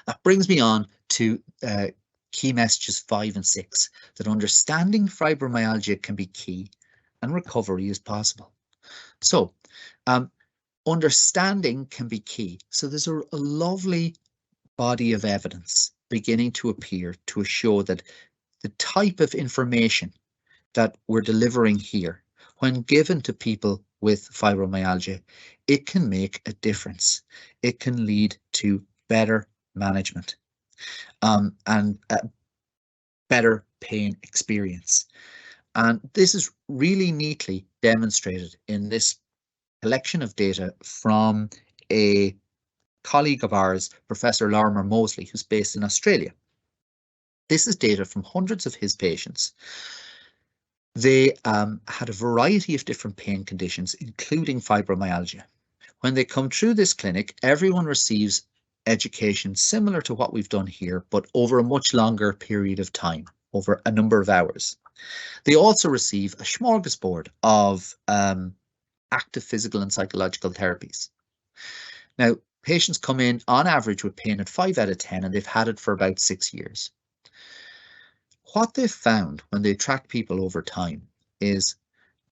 That brings me on to key messages 5 and 6, that understanding fibromyalgia can be key and recovery is possible. So understanding can be key. So there's a lovely body of evidence beginning to appear to show that the type of information that we're delivering here, when given to people with fibromyalgia, it can make a difference. It can lead to better management and a better pain experience. And this is really neatly demonstrated in this collection of data from a colleague of ours, Professor Lorimer Mosley, who's based in Australia. This is data from hundreds of his patients. They had a variety of different pain conditions, including fibromyalgia. When they come through this clinic, everyone receives education similar to what we've done here, but over a much longer period of time, over a number of hours. They also receive a smorgasbord of active physical and psychological therapies. Now, patients come in on average with pain at 5 out of 10, and they've had it for about 6 years. What they've found when they track people over time is,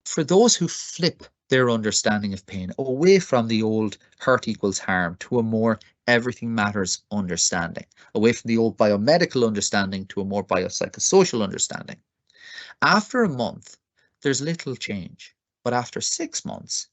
for those who flip their understanding of pain away from the old hurt equals harm to a more everything matters understanding, away from the old biomedical understanding to a more biopsychosocial understanding, after a month, there's little change. But after 6 months,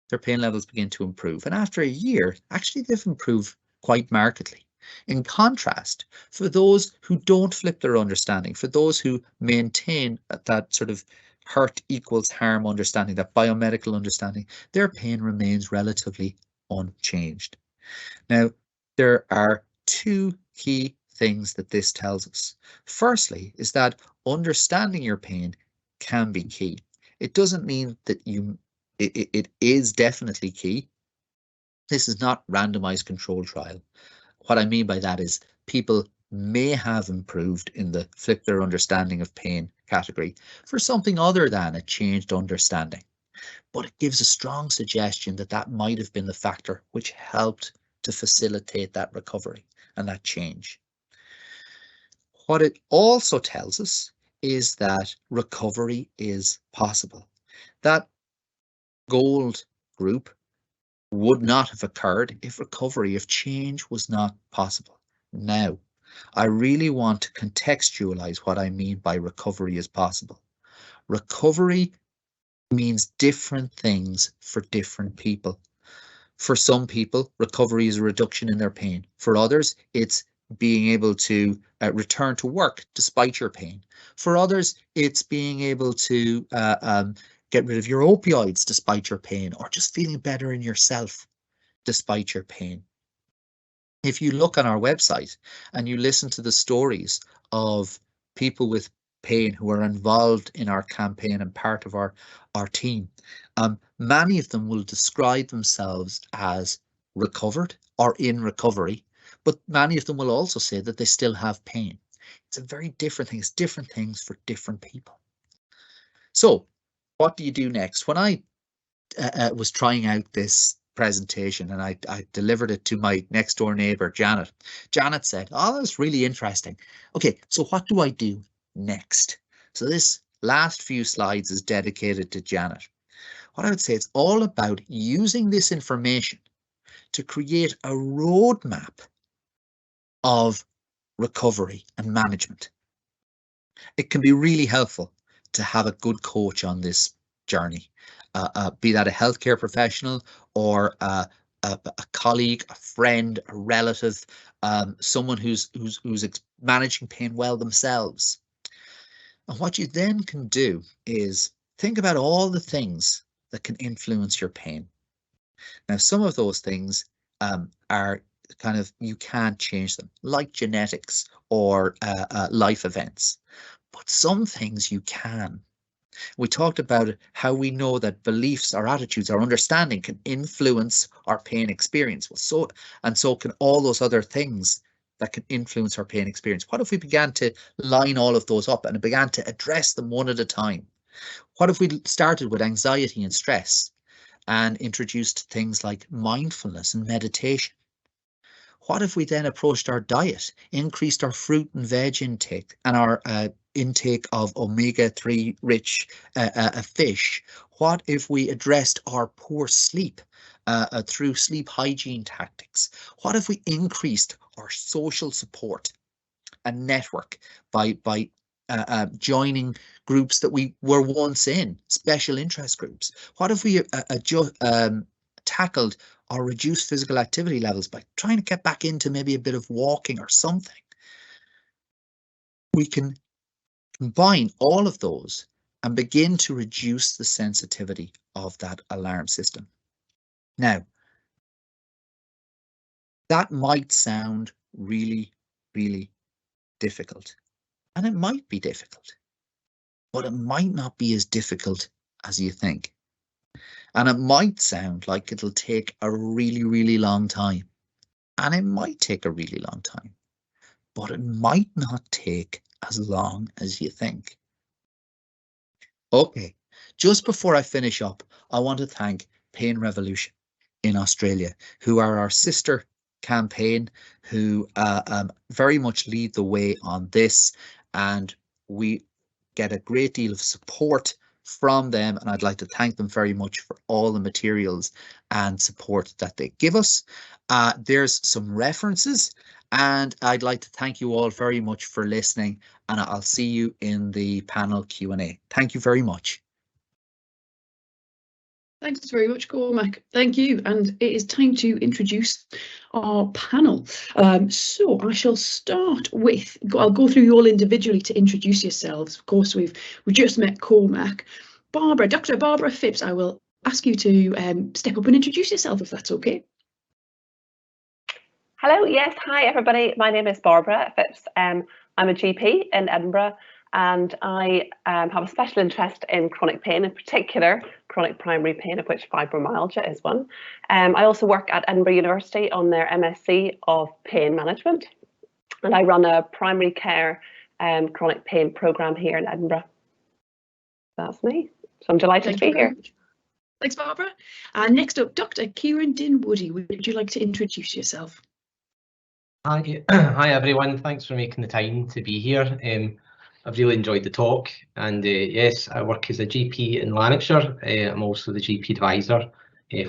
their pain levels begin to improve. And after a year, actually, they've improved quite markedly. In contrast, for those who don't flip their understanding, for those who maintain that sort of hurt equals harm understanding, that biomedical understanding, their pain remains relatively unchanged. Now, there are two key things that this tells us. Firstly, is that understanding your pain can be key. It doesn't mean that it is definitely key. This is not randomized control trial. What I mean by that is people may have improved in the flip their understanding of pain category for something other than a changed understanding. But it gives a strong suggestion that that might have been the factor which helped to facilitate that recovery and that change. What it also tells us is that recovery is possible. That gold group would not have occurred if recovery, if change was not possible. Now, I really want to contextualize what I mean by recovery is possible. Recovery means different things for different people. For some people, recovery is a reduction in their pain. For others, it's being able to return to work despite your pain. For others, it's being able to get rid of your opioids despite your pain, or just feeling better in yourself despite your pain. If you look on our website and you listen to the stories of people with pain who are involved in our campaign and part of our team, many of them will describe themselves as recovered or in recovery, but many of them will also say that they still have pain. It's a very different thing. It's different things for different people. So what do you do next? When I was trying out this presentation and I delivered it to my next door neighbor, Janet. Janet said, "Oh, that's really interesting. Okay, so what do I do next?" So this last few slides is dedicated to Janet. What I would say, it's all about using this information to create a roadmap of recovery and management. It can be really helpful to have a good coach on this journey, be that a healthcare professional or a colleague, a friend, a relative, someone who's managing pain well themselves. And what you then can do is think about all the things that can influence your pain. Now, some of those things are kind of, you can't change them, like genetics or life events. But some things you can. We talked about how we know that beliefs, our attitudes, our understanding can influence our pain experience. Well, so can all those other things that can influence our pain experience. What if we began to line all of those up and began to address them one at a time? What if we started with anxiety and stress and introduced things like mindfulness and meditation? What if we then approached our diet, increased our fruit and veg intake and our intake of omega-3 rich fish? What if we addressed our poor sleep through sleep hygiene tactics? What if we increased our social support and network by joining groups that we were once in, special interest groups? What if we tackled our reduced physical activity levels by trying to get back into maybe a bit of walking or something? We can combine all of those and begin to reduce the sensitivity of that alarm system. Now, that might sound really, really difficult, and it might be difficult, but it might not be as difficult as you think. And it might sound like it'll take a really, really long time, and it might take a really long time, but it might not take as long as you think. Okay, just before I finish up, I want to thank Pain Revolution in Australia, who are our sister campaign, who very much lead the way on this, and we get a great deal of support from them, and I'd like to thank them very much for all the materials and support that they give us. There's some references, and I'd like to thank you all very much for listening, and I'll see you in the panel Q&A. Thank you very much. Thanks very much, Cormac. Thank you. And it is time to introduce our panel. So I shall start with, I'll go through you all individually to introduce yourselves. Of course, we've just met Cormac. Barbara, Dr. Barbara Phipps, I will ask you to step up and introduce yourself, if that's okay. Hello, yes, hi everybody. My name is Barbara Phipps. I'm a GP in Edinburgh, and I have a special interest in chronic pain, in particular chronic primary pain, of which fibromyalgia is one. I also work at Edinburgh University on their MSc of Pain Management, and I run a primary care chronic pain programme here in Edinburgh. That's me. So I'm delighted to be here. Thanks, Barbara. And next up, Dr. Kieran Dinwoody, would you like to introduce yourself? Hi everyone, thanks for making the time to be here. I've really enjoyed the talk, and yes, I work as a GP in Lanarkshire. I'm also the GP advisor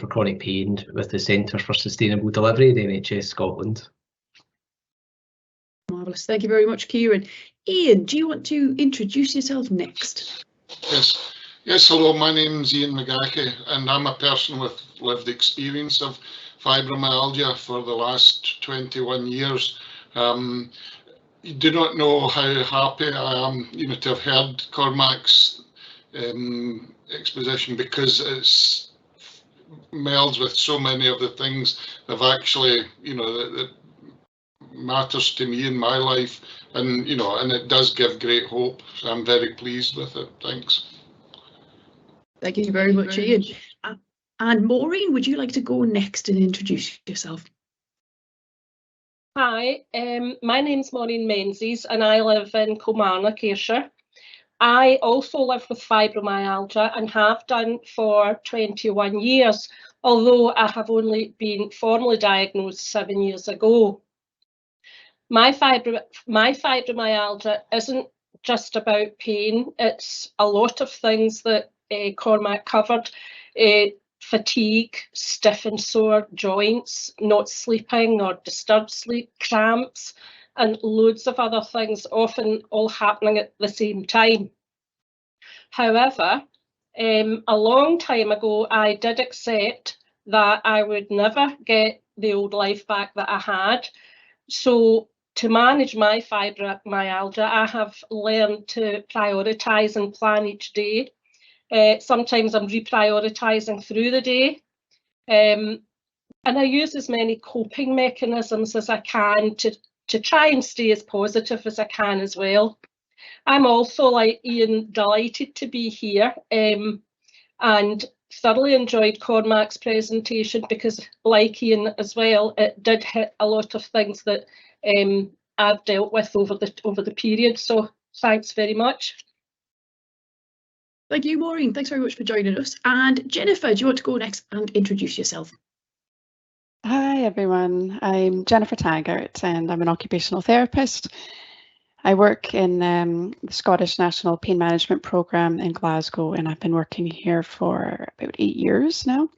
for chronic pain with the Centre for Sustainable Delivery, the NHS Scotland. Marvellous, thank you very much, Kieran. Ian, do you want to introduce yourself next? Yes, hello, my name's Ian McGackie, and I'm a person with lived experience of fibromyalgia for the last 21 years. You do not know how happy I am, to have heard Cormac's exposition, because it's melds with so many of the things that have actually, that matters to me in my life, and and it does give great hope. So I'm very pleased with it. Thanks. Thank you very much, Ian. And Maureen, would you like to go next and introduce yourself? Hi, my name's Maureen Menzies and I live in Kilmarnock, Ayrshire. I also live with fibromyalgia and have done for 21 years, although I have only been formally diagnosed 7 years ago. My fibromyalgia isn't just about pain, it's a lot of things that Cormac covered. Fatigue, stiff and sore joints, not sleeping or disturbed sleep, cramps, and loads of other things, often all happening at the same time. However, a long time ago, I did accept that I would never get the old life back that I had. So to manage my fibromyalgia, I have learned to prioritise and plan each day. Sometimes I'm reprioritising through the day, and I use as many coping mechanisms as I can to try and stay as positive as I can as well. I'm also, like Ian, delighted to be here and thoroughly enjoyed Cormac's presentation, because like Ian as well, it did hit a lot of things that I've dealt with over the period. So thanks very much. Thank you, Maureen. Thanks very much for joining us. And Jennifer, do you want to go next and introduce yourself? Hi, everyone. I'm Jennifer Taggart, and I'm an occupational therapist. I work in the Scottish National Pain Management Programme in Glasgow, and I've been working here for about 8 years now.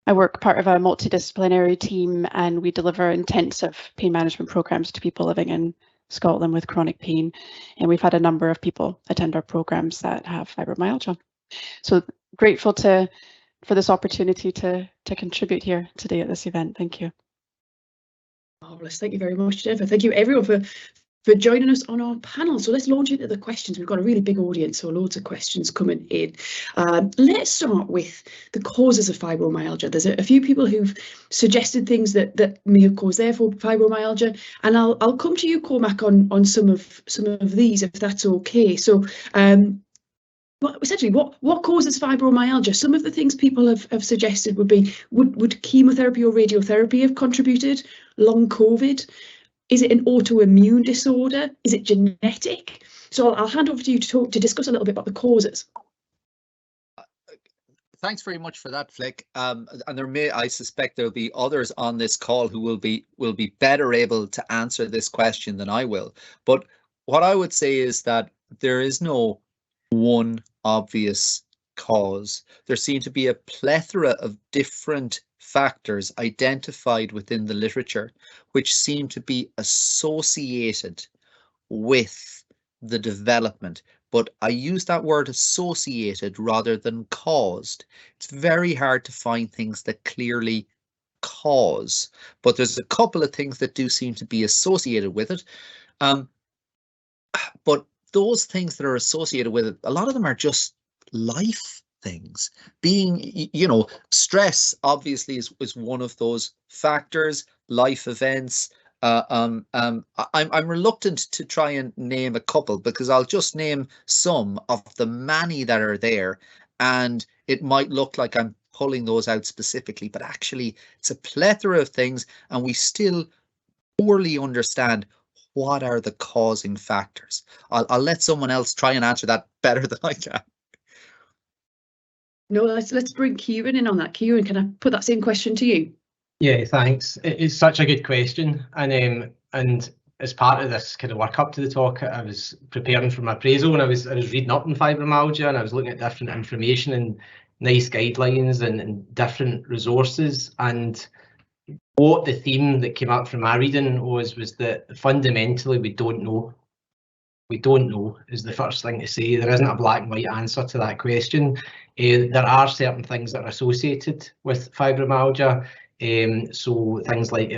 I work part of a multidisciplinary team, and we deliver intensive pain management programmes to people living in Scotland with chronic pain, and we've had a number of people attend our programs that have fibromyalgia. So grateful for this opportunity to contribute here today at this event. Thank you. Marvellous. Thank you very much, Jennifer. Thank you everyone for joining us on our panel. So let's launch into the questions. We've got a really big audience, so loads of questions coming in. Let's start with the causes of fibromyalgia. There's a few people who've suggested things that may have caused their fibromyalgia, and I'll come to you, Cormac, on some of these, if that's okay. So essentially, what causes fibromyalgia? Some of the things people have suggested would chemotherapy or radiotherapy have contributed? Long COVID? Is it an autoimmune disorder? Is it genetic? So I'll hand over to you to discuss a little bit about the causes. Thanks very much for that, Flick. And I suspect there'll be others on this call who will be better able to answer this question than I will. But what I would say is that there is no one obvious cause. There seem to be a plethora of different factors identified within the literature which seem to be associated with the development. But I use that word associated rather than caused. It's very hard to find things that clearly cause, but there's a couple of things that do seem to be associated with it. But those things that are associated with it, a lot of them are just life things. Being, stress obviously is one of those factors, life events. I'm reluctant to try and name a couple because I'll just name some of the many that are there, and it might look like I'm pulling those out specifically, but actually it's a plethora of things, and we still poorly understand what are the causing factors. I'll let someone else try and answer that better than I can. No, let's bring Kieran in on that. Kieran, can I put that same question to you? Yeah, thanks. It's such a good question, and as part of this kind of work up to the talk, I was preparing for my appraisal, and I was reading up on fibromyalgia, and I was looking at different information and nice guidelines and different resources. And what the theme that came out from my reading was that fundamentally we don't know. We don't know is the first thing to say. There isn't a black and white answer to that question. There are certain things that are associated with fibromyalgia. So things like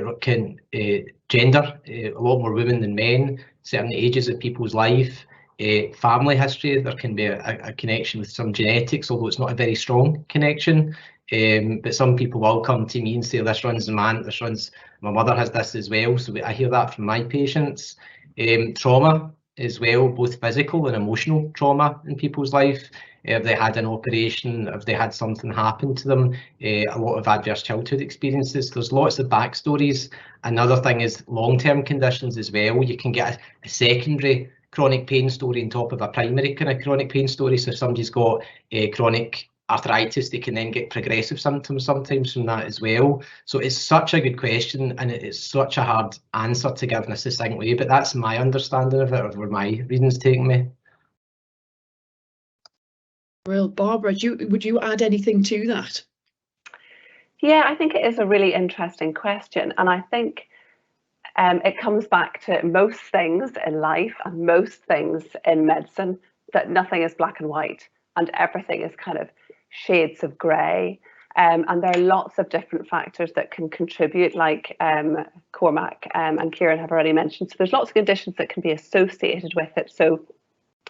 gender, a lot more women than men, certain ages of people's life, family history. There can be a connection with some genetics, although it's not a very strong connection. But some people will come to me and say, this runs in my aunt, my mother has this as well. So I hear that from my patients. Trauma as well, both physical and emotional trauma in people's life. If they had an operation, if they had something happen to them, a lot of adverse childhood experiences. There's lots of backstories. Another thing is long-term conditions as well. You can get a secondary chronic pain story on top of a primary kind of chronic pain story. So if somebody's got chronic arthritis, they can then get progressive symptoms sometimes from that as well. So it's such a good question, and it's such a hard answer to give in a succinct way, but that's my understanding of it, or where my reading's taking me. Well, Barbara, would you add anything to that? Yeah, I think it is a really interesting question, and I think it comes back to most things in life and most things in medicine, that nothing is black and white and everything is kind of shades of grey. And there are lots of different factors that can contribute, like Cormac and Kieran have already mentioned. So there's lots of conditions that can be associated with it. So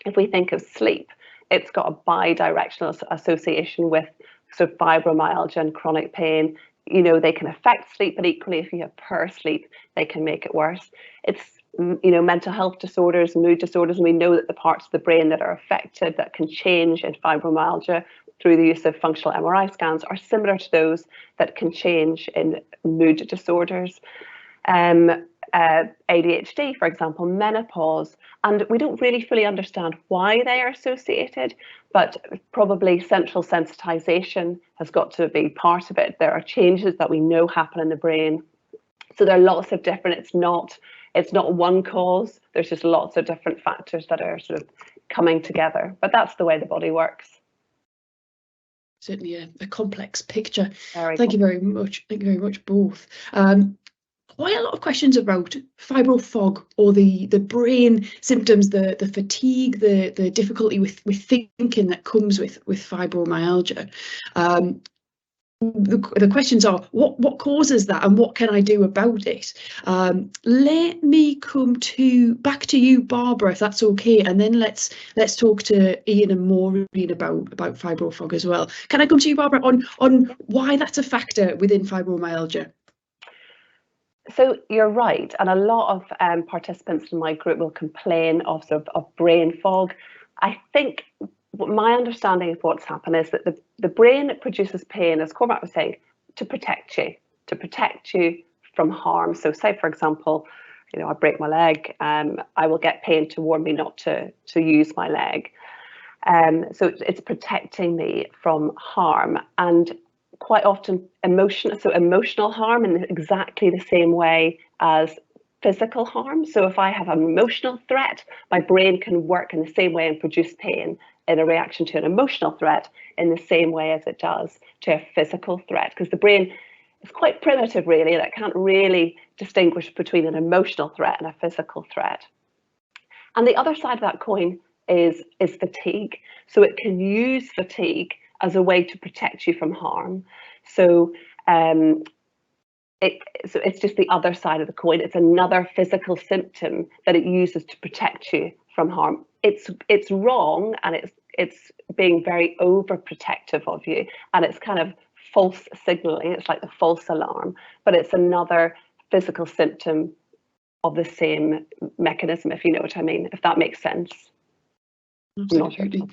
if we think of sleep, it's got a bi-directional association with sort of fibromyalgia and chronic pain. They can affect sleep, but equally if you have poor sleep, they can make it worse. It's mental health disorders, mood disorders, and we know that the parts of the brain that are affected that can change in fibromyalgia through the use of functional MRI scans are similar to those that can change in mood disorders. ADHD, for example, menopause, and we don't really fully understand why they are associated, but probably central sensitization has got to be part of it. There are changes that we know happen in the brain. So there are lots of different, it's not one cause, there's just lots of different factors that are sort of coming together, but that's the way the body works. Certainly a complex picture. Very Thank you very much. Thank you very much, both. quite a lot of questions about fibro fog, or the brain symptoms, the fatigue, the difficulty with thinking that comes with fibromyalgia. The questions are, what causes that, and what can I do about it? Let me come back to you, Barbara, if that's okay, and then let's talk to Ian and Maureen about fibro fog as well. Can I come to you, Barbara, on why that's a factor within fibromyalgia? So you're right, and a lot of participants in my group will complain of brain fog. I think my understanding of what's happened is that the brain produces pain, as Cormac was saying, to protect you from harm. So say, for example, I break my leg, I will get pain to warn me not to use my leg. So it's protecting me from harm, and quite often emotional harm in exactly the same way as physical harm. So if I have an emotional threat, my brain can work in the same way and produce pain in a reaction to an emotional threat in the same way as it does to a physical threat, because the brain is quite primitive, really, and it can't really distinguish between an emotional threat and a physical threat. And the other side of that coin is fatigue. So it can use fatigue as a way to protect you from harm. So it's just the other side of the coin. It's another physical symptom that it uses to protect you from harm. It's wrong, and it's being very overprotective of you, and it's kind of false signaling. It's like the false alarm, but it's another physical symptom of the same mechanism, if you know what I mean, if that makes sense. Absolutely.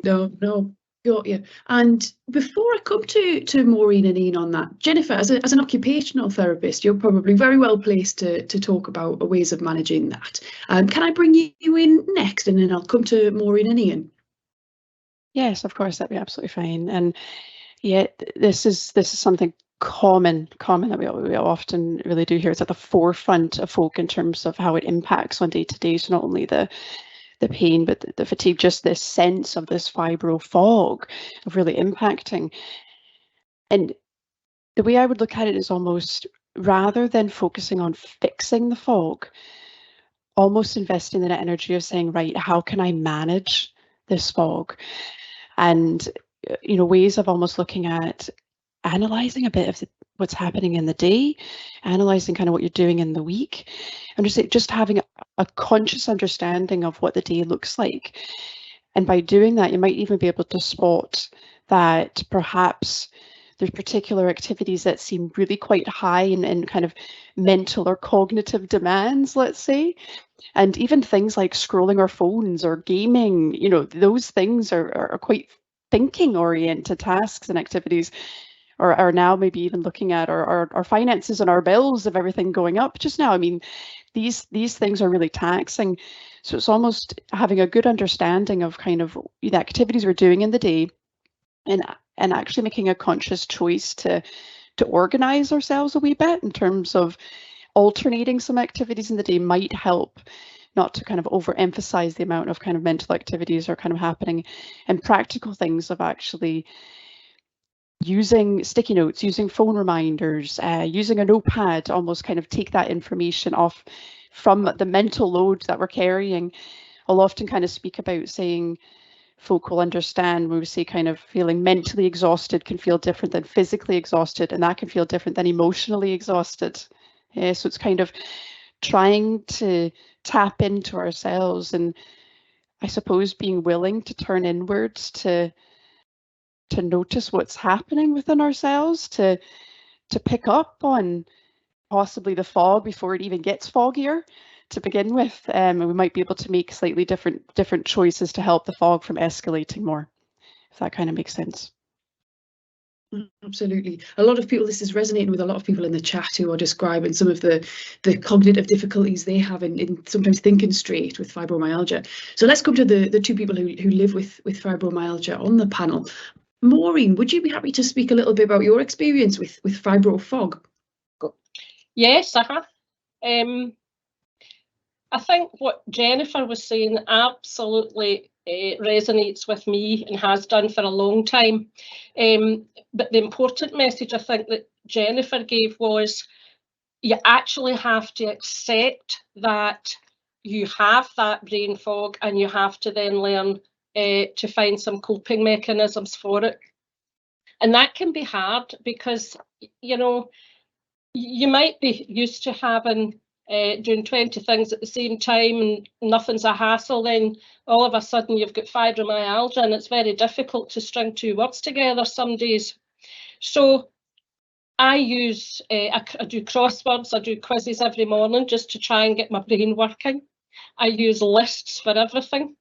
No, got you. And before I come to Maureen and Ian on that, Jennifer, as an occupational therapist, you're probably very well placed to talk about ways of managing that. Can I bring you in next, and then I'll come to Maureen and Ian? Yes, of course, that'd be absolutely fine. And yeah, this is something common that we often really do hear. It's at the forefront of folk in terms of how it impacts on day to day. So not only the pain, but the fatigue, just this sense of this fibro fog of really impacting. And the way I would look at it is almost, rather than focusing on fixing the fog, almost investing in the energy of saying, right, how can I manage this fog? And ways of almost looking at analyzing a bit of what's happening in the day, analyzing kind of what you're doing in the week, and just having a conscious understanding of what the day looks like. And by doing that, you might even be able to spot that perhaps there's particular activities that seem really quite high in kind of mental or cognitive demands, let's say. And even things like scrolling our phones or gaming, those things are quite thinking oriented tasks and activities, or are now maybe even looking at our finances and our bills of everything going up just now. I mean, these things are really taxing. So it's almost having a good understanding of kind of the activities we're doing in the day, and actually making a conscious choice to organize ourselves a wee bit in terms of alternating some activities in the day might help not to kind of overemphasize the amount of kind of mental activities are kind of happening, and practical things of actually using sticky notes, using phone reminders, using a notepad, almost kind of take that information off from the mental load that we're carrying. I'll often kind of speak about saying folk will understand when we say kind of feeling mentally exhausted can feel different than physically exhausted, and that can feel different than emotionally exhausted. So it's kind of trying to tap into ourselves, and I suppose being willing to turn inwards to notice what's happening within ourselves, to pick up on possibly the fog before it even gets foggier to begin with, and we might be able to make slightly different choices to help the fog from escalating more, if that kind of makes sense. Absolutely. A lot of people, this is resonating with a lot of people in the chat who are describing some of the cognitive difficulties they have in sometimes thinking straight with fibromyalgia. So let's come to the two people who live with fibromyalgia on the panel. Maureen, would you be happy to speak a little bit about your experience with fibro fog? Yes, I have. I think what Jennifer was saying absolutely resonates with me and has done for a long time. But the important message I think that Jennifer gave was, you actually have to accept that you have that brain fog, and you have to then learn to find some coping mechanisms for it. And that can be hard because, you know, you might be used to having doing 20 things at the same time and nothing's a hassle. Then all of a sudden you've got fibromyalgia, and it's very difficult to string two words together some days. So I use, I do crosswords, I do quizzes every morning just to try and get my brain working. I use lists for everything.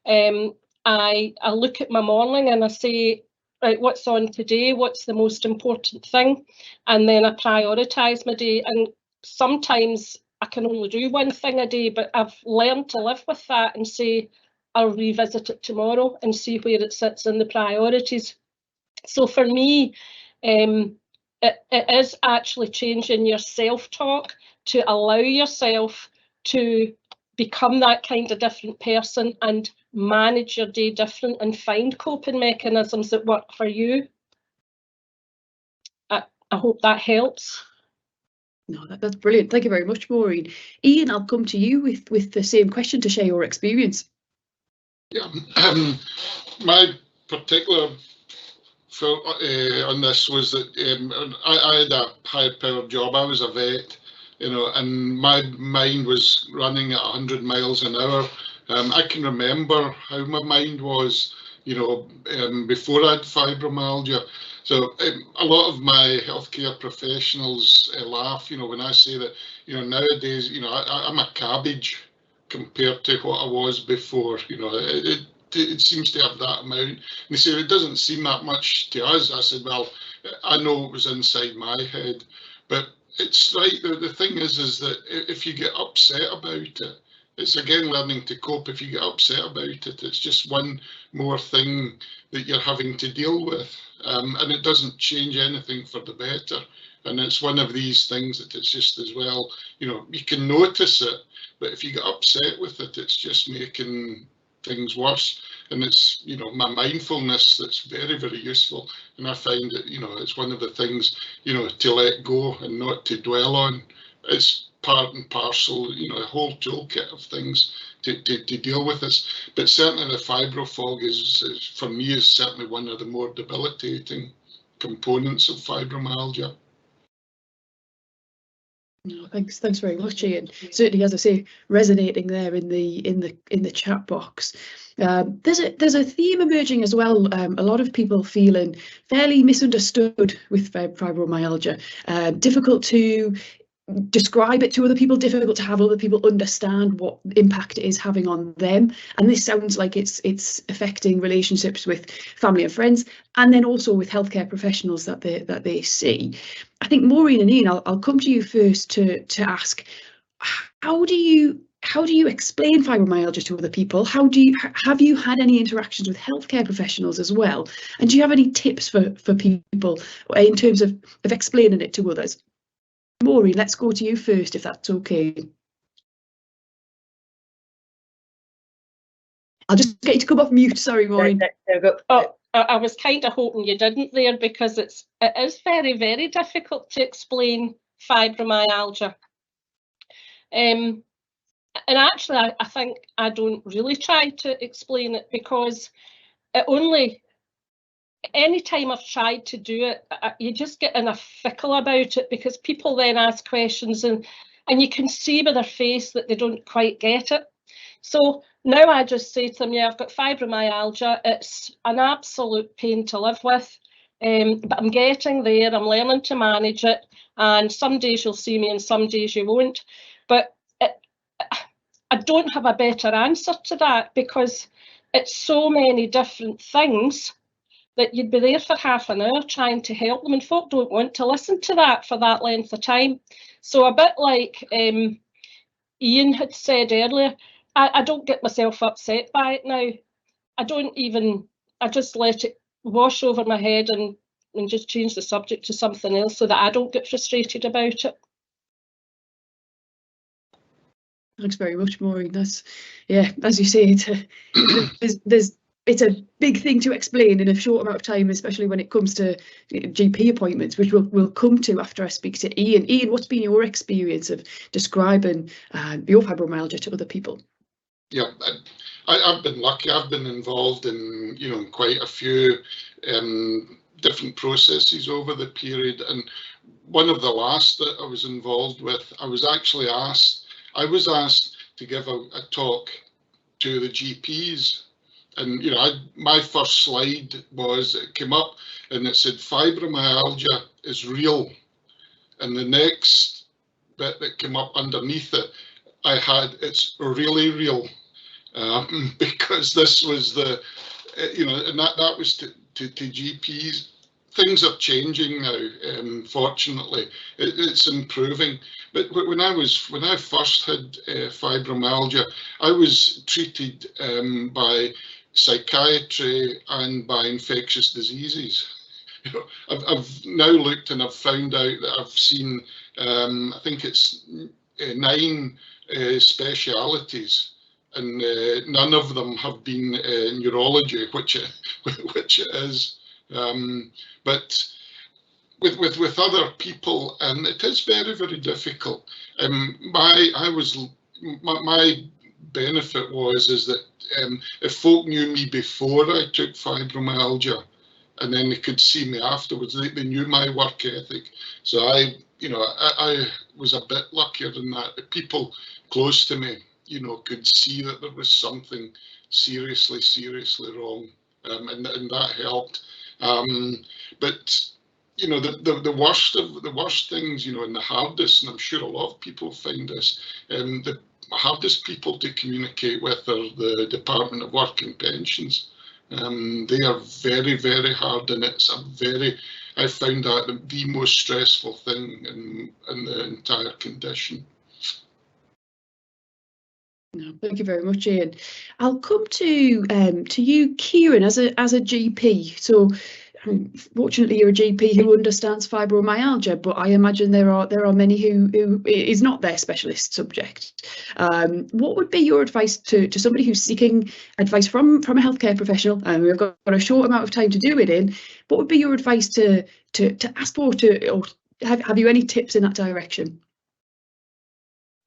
I look at my morning and I say, right, what's on today? What's the most important thing? And then I prioritise my day. And sometimes I can only do one thing a day, but I've learned to live with that and say, I'll revisit it tomorrow and see where it sits in the priorities. So for me, it is actually changing your self-talk to allow yourself to become that kind of different person and manage your day different and find coping mechanisms that work for you. I hope that helps. No, that's brilliant. Thank you very much, Maureen. Ian, I'll come to you with the same question to share your experience. Yeah, my particular on this was that I had a high-powered job. I was a vet, you know, and my mind was running at 100 miles an hour. I can remember how my mind was, you know, before I had fibromyalgia. So a lot of my healthcare professionals laugh, you know, when I say that, you know, nowadays, you know, I'm a cabbage compared to what I was before. You know, it seems to have that amount. And they say it doesn't seem that much to us. I said, well, I know it was inside my head, but it's right. The thing is that if you get upset about it, it's again learning to cope. If you get upset about it, it's just one more thing that you're having to deal with, and it doesn't change anything for the better. And it's one of these things that it's just as well, you know, you can notice it, but if you get upset with it, it's just making things worse. And it's, you know, my mindfulness that's very, very useful. And I find that, you know, it's one of the things, you know, to let go and not to dwell on. It's part and parcel, you know, a whole toolkit of things to deal with this. But certainly the fibro fog is, for me, is certainly one of the more debilitating components of fibromyalgia. No, thanks very much, Ian. Certainly, as I say, resonating there in the chat box. There's a theme emerging as well. A lot of people feeling fairly misunderstood with fibromyalgia. Difficult to describe it to other people, difficult to have other people understand what impact it is having on them. And this sounds like it's affecting relationships with family and friends, and then also with healthcare professionals that they see. I think Maureen and Ian, I'll come to you first to ask, how do you explain fibromyalgia to other people? Have you had any interactions with healthcare professionals as well? And do you have any tips for people in terms of explaining it to others? Maureen, let's go to you first, if that's okay. I'll just get you to come off mute. Sorry, Maureen. Oh, I was kind of hoping you didn't there, because it is very, very difficult to explain fibromyalgia. And actually, I think I don't really try to explain it, because anytime I've tried to do it, you just get in a fickle about it, because people then ask questions and you can see by their face that they don't quite get it. So now I just say to them, yeah, I've got fibromyalgia. It's an absolute pain to live with, but I'm getting there. I'm learning to manage it. And some days you'll see me and some days you won't. But I don't have a better answer to that, because it's so many different things that you'd be there for half an hour trying to help them, and folk don't want to listen to that for that length of time. So a bit like Ian had said earlier, I don't get myself upset by it now. I just let it wash over my head and just change the subject to something else, so that I don't get frustrated about it. Thanks very much, Maureen. That's, yeah, as you say, there's it's a big thing to explain in a short amount of time, especially when it comes to GP appointments, which we'll come to after I speak to Ian. Ian, what's been your experience of describing your fibromyalgia to other people? Yeah, I've been lucky. I've been involved in quite a few different processes over the period, and one of the last that I was involved with, I was asked to give a talk to the GPs, and my first slide it came up and it said fibromyalgia is real, and the next bit that came up underneath it, I had it's really real, because this was the and that was to GPs. Things are changing now. Fortunately, it's improving. But when I first had fibromyalgia, I was treated by psychiatry and by infectious diseases. I've now looked and I've found out that I've seen I think it's 9 specialities, and none of them have been neurology, which it is. But with other people, and it is very, very difficult. My benefit is that if folk knew me before I took fibromyalgia, and then they could see me afterwards, they knew my work ethic. So I was a bit luckier in that people close to me, could see that there was something seriously wrong, and that helped. But the worst things, and the hardest, and I'm sure a lot of people find this, the hardest people to communicate with are the Department of Work and Pensions. They are very, very hard, and I found that the most stressful thing in the entire condition. No, thank you very much, Ian. I'll come to you, Kieran, as a GP. So, fortunately, you're a GP who understands fibromyalgia, but I imagine there are many who is not their specialist subject. What would be your advice to somebody who's seeking advice from a healthcare professional? And we've got a short amount of time to do it in. What would be your advice to ask for, or have you any tips in that direction?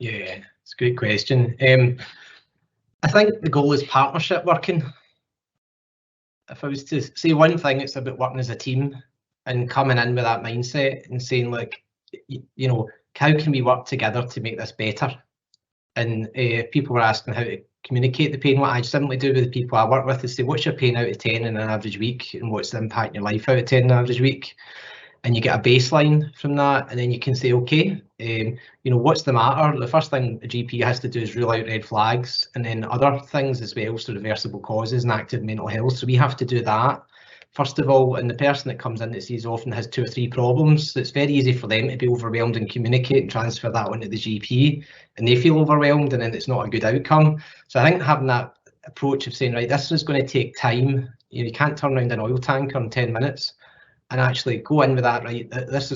Yeah, it's a great question. I think the goal is partnership working. If I was to say one thing, it's about working as a team and coming in with that mindset and saying, like, how can we work together to make this better? And if people were asking how to communicate the pain, what I simply do with the people I work with is say, what's your pain out of 10 in an average week, and what's the impact in your life out of 10 in an average week? And you get a baseline from that, and then you can say, okay, what's the matter? The first thing a GP has to do is rule out red flags, and then other things as well, so reversible causes and active mental health. So we have to do that first of all, and the person that comes in that sees often has 2 or 3 problems. So it's very easy for them to be overwhelmed and communicate and transfer that onto the GP, and they feel overwhelmed, and then it's not a good outcome. So I think having that approach of saying, right, this is going to take time. You can't turn around an oil tanker in 10 minutes. And actually go in with that, right,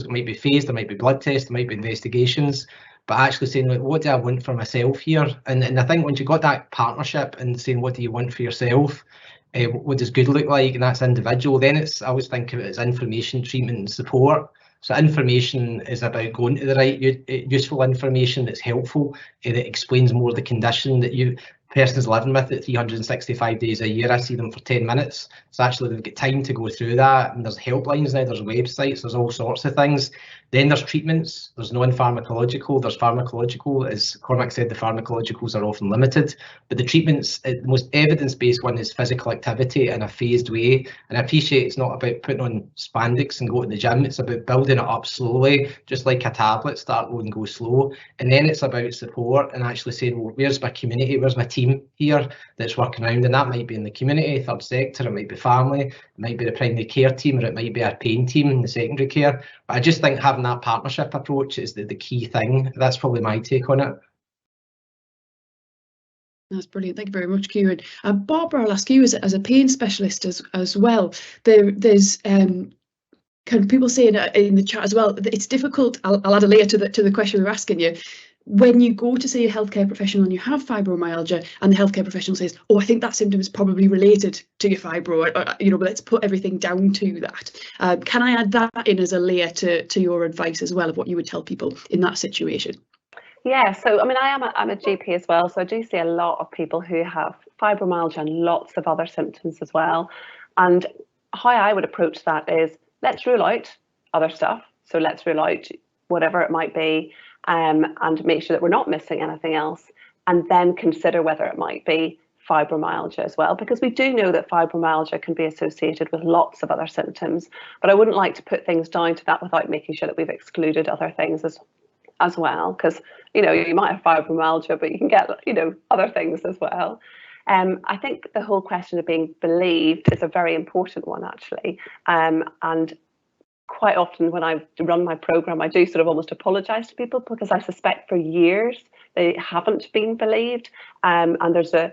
might be phased, there might be blood tests, there might be investigations, but actually saying, like, what do I want for myself here? And I think once you've got that partnership and saying, what do you want for yourself? What does good look like? And that's individual. Then I always think of it as information, treatment and support. So information is about going to the right useful information that's helpful, that explains more the condition that person is living with it 365 days a year. I see them for 10 minutes. So actually they've got time to go through that. And there's helplines now, there's websites, there's all sorts of things. Then there's treatments, there's non-pharmacological, there's pharmacological. As Cormac said, the pharmacologicals are often limited, but the treatments, the most evidence-based one is physical activity in a phased way. And I appreciate it's not about putting on spandex and go to the gym, it's about building it up slowly, just like a tablet, start low and go slow. And then it's about support and actually saying, well, where's my community, where's my team here that's working around? And that might be in the community, third sector, it might be family, it might be the primary care team, or it might be our pain team in the secondary care. But I just think having that partnership approach is the key thing. That's probably my take on it. That's brilliant. Thank you very much, Kieran. Barbara, I'll ask you as a pain specialist as well. There's kind of people saying in the chat as well that it's difficult. I'll add a layer to the question we're asking you. when you go to see a healthcare professional and you have fibromyalgia, and the healthcare professional says, oh, I think that symptom is probably related to your fibro, or, you know, let's put everything down to that. Can I add that in as a layer to your advice as well of what you would tell people in that situation? Yeah, so I mean, I'm a GP as well, so I do see a lot of people who have fibromyalgia and lots of other symptoms as well. And how I would approach that is, let's rule out other stuff. So let's rule out whatever it might be, and make sure that we're not missing anything else, and then consider whether it might be fibromyalgia as well, because we do know that fibromyalgia can be associated with lots of other symptoms. But I wouldn't like to put things down to that without making sure that we've excluded other things as well, because, you know, you might have fibromyalgia, but you can get, you know, other things as well. I think the whole question of being believed is a very important one, actually. And quite often when I run my program, I do sort of almost apologise to people, because I suspect for years they haven't been believed. And there's the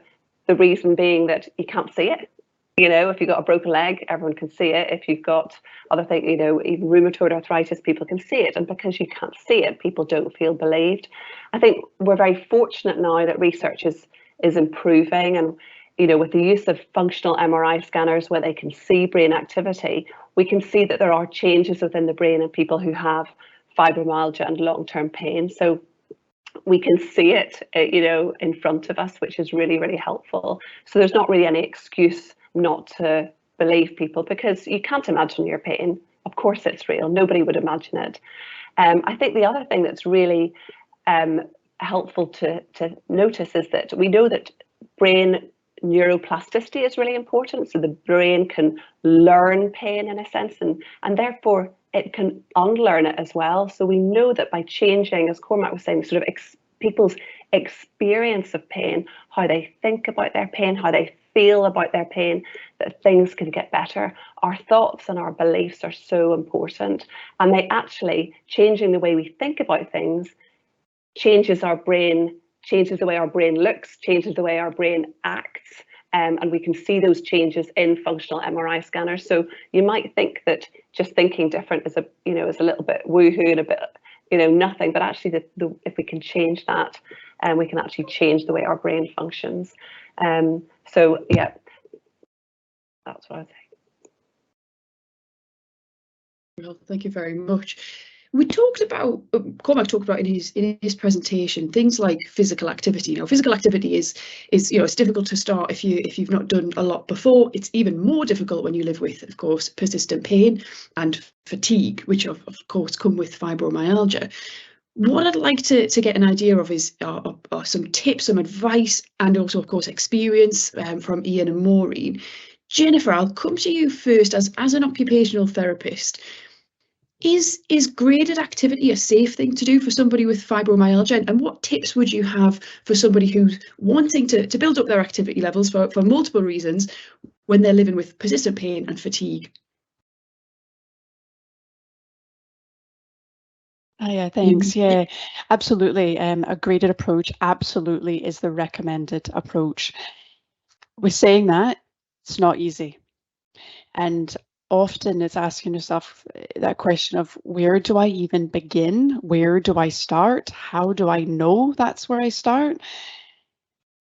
reason being that you can't see it. You know, if you've got a broken leg, everyone can see it. If you've got other things, you know, even rheumatoid arthritis, people can see it. And because you can't see it, people don't feel believed. I think we're very fortunate now that research is improving. And, you know, with the use of functional MRI scanners where they can see brain activity, we can see that there are changes within the brain in people who have fibromyalgia and long-term pain. So we can see it, you know, in front of us, which is really, really helpful. So there's not really any excuse not to believe people, because you can't imagine your pain. Of course it's real. Nobody would imagine it. I think the other thing that's really helpful to notice is that we know that brain neuroplasticity is really important. So the brain can learn pain in a sense, and therefore it can unlearn it as well. So we know that by changing, as Cormac was saying, sort of people's experience of pain, how they think about their pain, how they feel about their pain, that things can get better. Our thoughts and our beliefs are so important, and they actually, changing the way we think about things, changes our brain, changes the way our brain looks, changes the way our brain acts, and we can see those changes in functional MRI scanners. So you might think that just thinking different is a little bit woohoo and a bit, you know, nothing, but actually if we can change that, we can actually change the way our brain functions. So yeah, that's what I think. Well, thank you very much. We talked about, Cormac talked about in his presentation, things like physical activity. You know, physical activity is you know, it's difficult to start if you've not done a lot before. It's even more difficult when you live with, of course, persistent pain and fatigue, which of course come with fibromyalgia. What I'd like to get an idea of is some tips, some advice, and also, of course, experience from Ian and Maureen. Jennifer, I'll come to you first as an occupational therapist. Is graded activity a safe thing to do for somebody with fibromyalgia? And what tips would you have for somebody who's wanting to build up their activity levels for multiple reasons when they're living with persistent pain and fatigue? Yeah, thanks. Yeah, absolutely. A graded approach absolutely is the recommended approach. With saying that, it's not easy. And often it's asking yourself that question of, where do I even begin? Where do I start? How do I know that's where I start?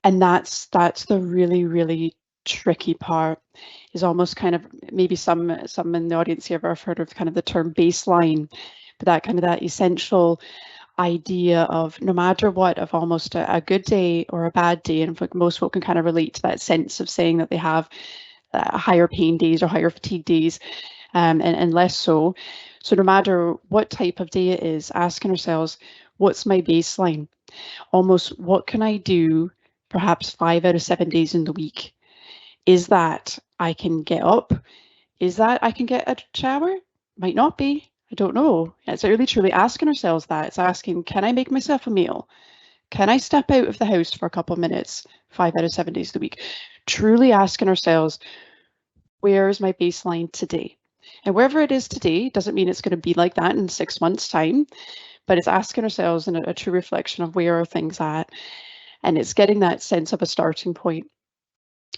And that's the really, really tricky part, is almost kind of, maybe some in the audience here have heard of kind of the term baseline, but that kind of that essential idea of, no matter what, of almost a good day or a bad day. And most folk can kind of relate to that sense of saying that they have higher pain days or higher fatigue days, and less so. So no matter what type of day it is, asking ourselves, what's my baseline? Almost, what can I do perhaps 5 out of 7 days in the week? Is that I can get up? Is that I can get a shower? Might not be. I don't know. It's really truly asking ourselves that. It's asking, can I make myself a meal? Can I step out of the house for a couple of minutes 5 out of 7 days of the week? Truly asking ourselves, where is my baseline today? And wherever it is today doesn't mean it's going to be like that in 6 months' time, but it's asking ourselves in a true reflection of, where are things at? And it's getting that sense of a starting point.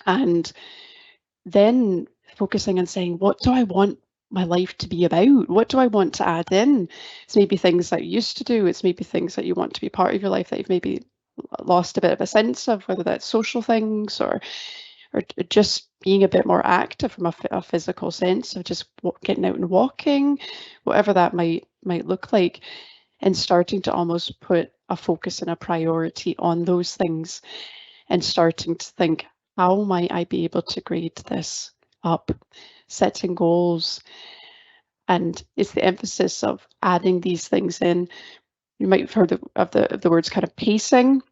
And then focusing and saying, what do I want my life to be about? What do I want to add in? It's maybe things that you used to do. It's maybe things that you want to be part of your life that you've maybe lost a bit of a sense of, whether that's social things or just being a bit more active from a physical sense of just getting out and walking, whatever that might look like, and starting to almost put a focus and a priority on those things and starting to think, how might I be able to grade this up? Setting goals. And it's the emphasis of adding these things in. You might have heard of the words kind of pacing.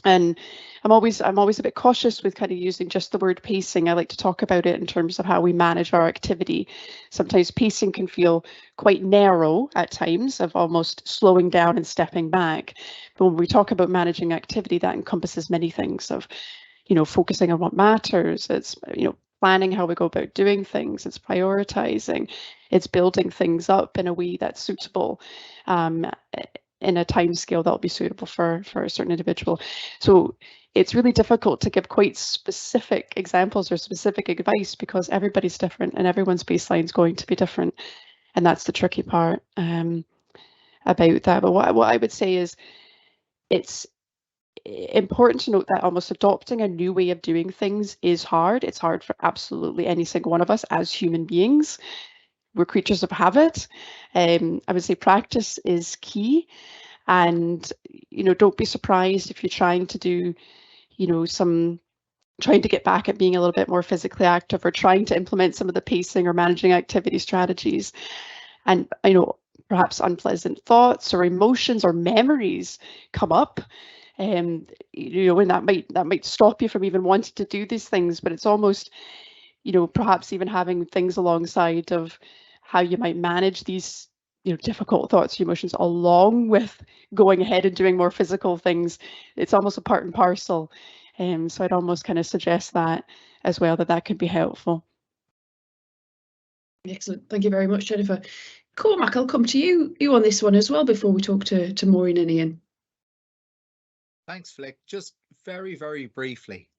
And I'm always a bit cautious with kind of using just the word pacing. I like to talk about it in terms of how we manage our activity. Sometimes pacing can feel quite narrow at times, of almost slowing down and stepping back. But when we talk about managing activity, that encompasses many things of, focusing on what matters. It's, planning how we go about doing things. It's prioritizing. It's building things up in a way that's suitable. In a time scale that will be suitable for a certain individual. So it's really difficult to give quite specific examples or specific advice because everybody's different and everyone's baseline is going to be different. And that's the tricky part about that. But what I would say is it's important to note that almost adopting a new way of doing things is hard. It's hard for absolutely any single one of us as human beings. We're creatures of habit. I would say practice is key. And, don't be surprised if you're trying to do, trying to get back at being a little bit more physically active or trying to implement some of the pacing or managing activity strategies. And, perhaps unpleasant thoughts or emotions or memories come up. And, and that might stop you from even wanting to do these things, but it's almost, perhaps even having things alongside of how you might manage these, difficult thoughts, emotions, along with going ahead and doing more physical things. It's almost a part and parcel. So I'd almost kind of suggest that as well, that could be helpful. Excellent. Thank you very much, Jennifer. Cormac, I'll come to you on this one as well before we talk to Maureen and Ian. Thanks, Flick. Just very, very briefly.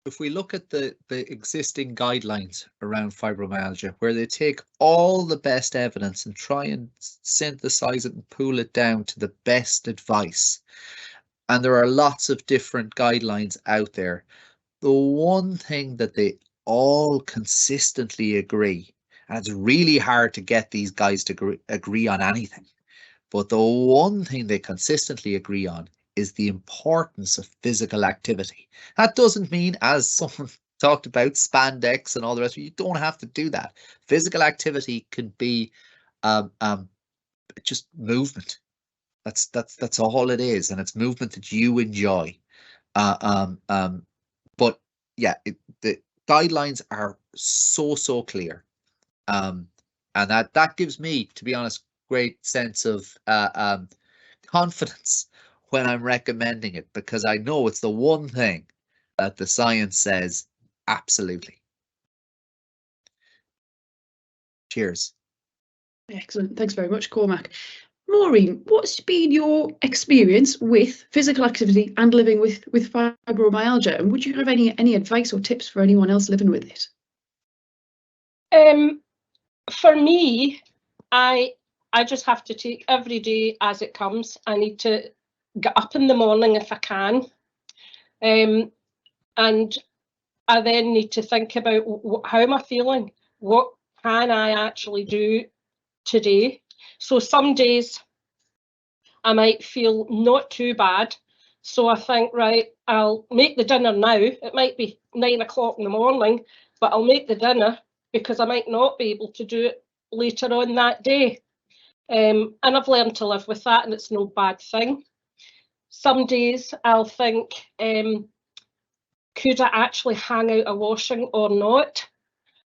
If we look at the existing guidelines around fibromyalgia, where they take all the best evidence and try and synthesize it and pull it down to the best advice, and there are lots of different guidelines out there, the one thing that they all consistently agree, and it's really hard to get these guys to agree on anything, but the one thing they consistently agree on is the importance of physical activity. That doesn't mean, as someone talked about, spandex and all the rest of it, you don't have to do that. Physical activity can be just movement. That's all it is, and it's movement that you enjoy. But yeah, the guidelines are so clear, and that gives me, to be honest, great sense of confidence when I'm recommending it, because I know it's the one thing that the science says absolutely. Cheers. Excellent. Thanks very much, Cormac. Maureen, what's been your experience with physical activity and living with fibromyalgia? And would you have any advice or tips for anyone else living with it? For me, I just have to take every day as it comes. I need to get up in the morning if I can. And I then need to think about how am I feeling? What can I actually do today? So some days I might feel not too bad. So I think, right, I'll make the dinner now. It might be 9 o'clock in the morning, but I'll make the dinner because I might not be able to do it later on that day. And I've learned to live with that, and it's no bad thing. Some days I'll think, could I actually hang out a washing or not?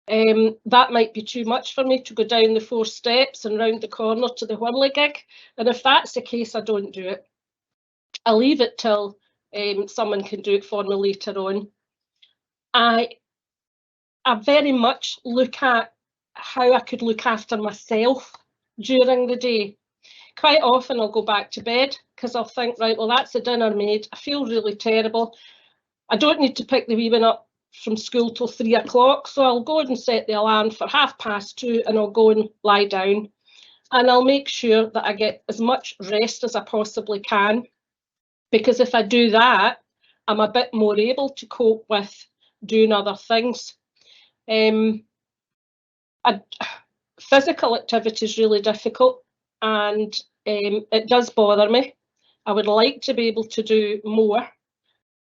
That might be too much for me to go down the 4 steps and round the corner to the whirly gig. And if that's the case, I don't do it. I leave it till someone can do it for me later on. I very much look at how I could look after myself during the day. Quite often I'll go back to bed because I'll think, right, well, that's the dinner made. I feel really terrible. I don't need to pick the wee one up from school till 3 o'clock, so I'll go and set the alarm for 2:30 and I'll go and lie down, and I'll make sure that I get as much rest as I possibly can, because if I do that, I'm a bit more able to cope with doing other things. Physical activity is really difficult, and it does bother me. I would like to be able to do more,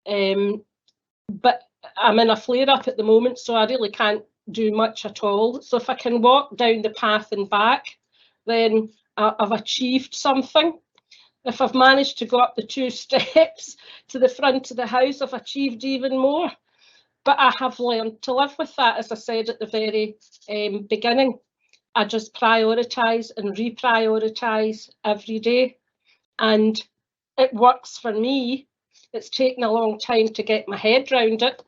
but I'm in a flare-up at the moment, so I really can't do much at all. So if I can walk down the path and back, then I've achieved something. If I've managed to go up the 2 steps to the front of the house, I've achieved even more. But I have learned to live with that, as I said at the very beginning. I just prioritise and reprioritise every day, and it works for me. It's taken a long time to get my head around it.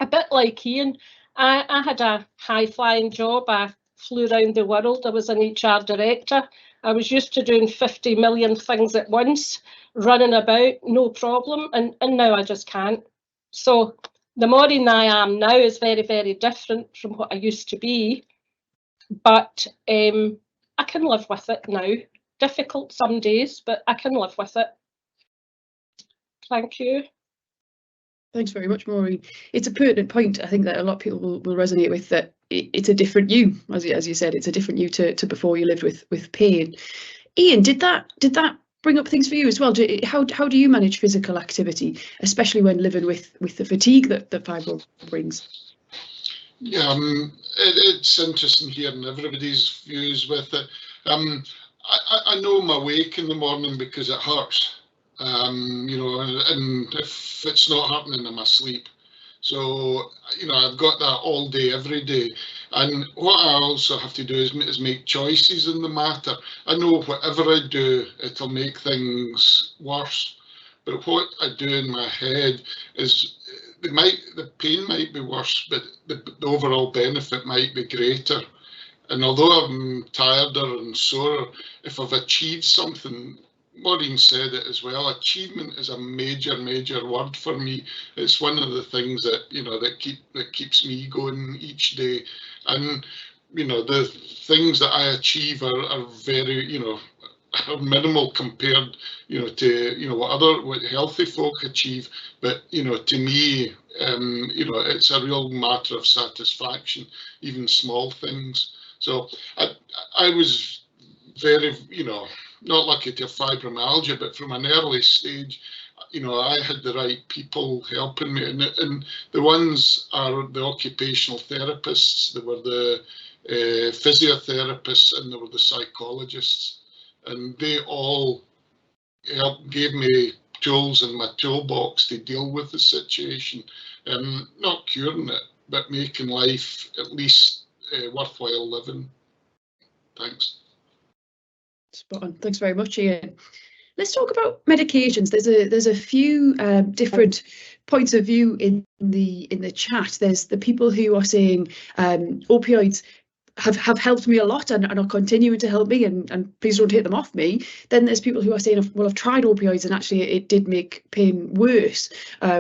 A bit like Ian, I had a high-flying job. I flew around the world. I was an HR director. I was used to doing 50 million things at once, running about, no problem, and now I just can't. So the Maureen I am now is very, very different from what I used to be, but I can live with it now. Difficult some days, but I can live with it. Thank you. Thanks very much, Maureen. It's a pertinent point, I think, that a lot of people will resonate with, that it's a different you, as you said, it's a different you to before you lived with pain. Ian, did that bring up things for you as well? How do you manage physical activity, especially when living with the fatigue that fibro brings? Yeah, it's interesting hearing everybody's views with it. I know I'm awake in the morning because it hurts. You know, and if it's not happening, I'm asleep. So, you know, I've got that all day, every day. And what I also have to do is make choices in the matter. I know whatever I do, it'll make things worse. But what I do in my head is the pain might be worse, but the overall benefit might be greater. And although I'm tireder and sore, if I've achieved something, Maureen said it as well, achievement is a major word for me. It's one of the things that, you know, that keeps me going each day. And, you know, the things that I achieve are very, you know, are minimal compared, you know, to, you know, what healthy folk achieve. But, you know, to me, you know, it's a real matter of satisfaction, even small things. So I was very, you know, not lucky to have fibromyalgia, but from an early stage, you know, I had the right people helping me, and the ones are the occupational therapists, there were the physiotherapists, and there were the psychologists, and they all gave me tools in my toolbox to deal with the situation, not curing it, but making life at least worthwhile living. Thanks. Spot on. Thanks very much, Ian. Let's talk about medications. There's a few different points of view in the chat. There's the people who are saying opioids have helped me a lot and are continuing to help me, and please don't take them off me. Then there's people who are saying, well, I've tried opioids and actually it did make pain worse,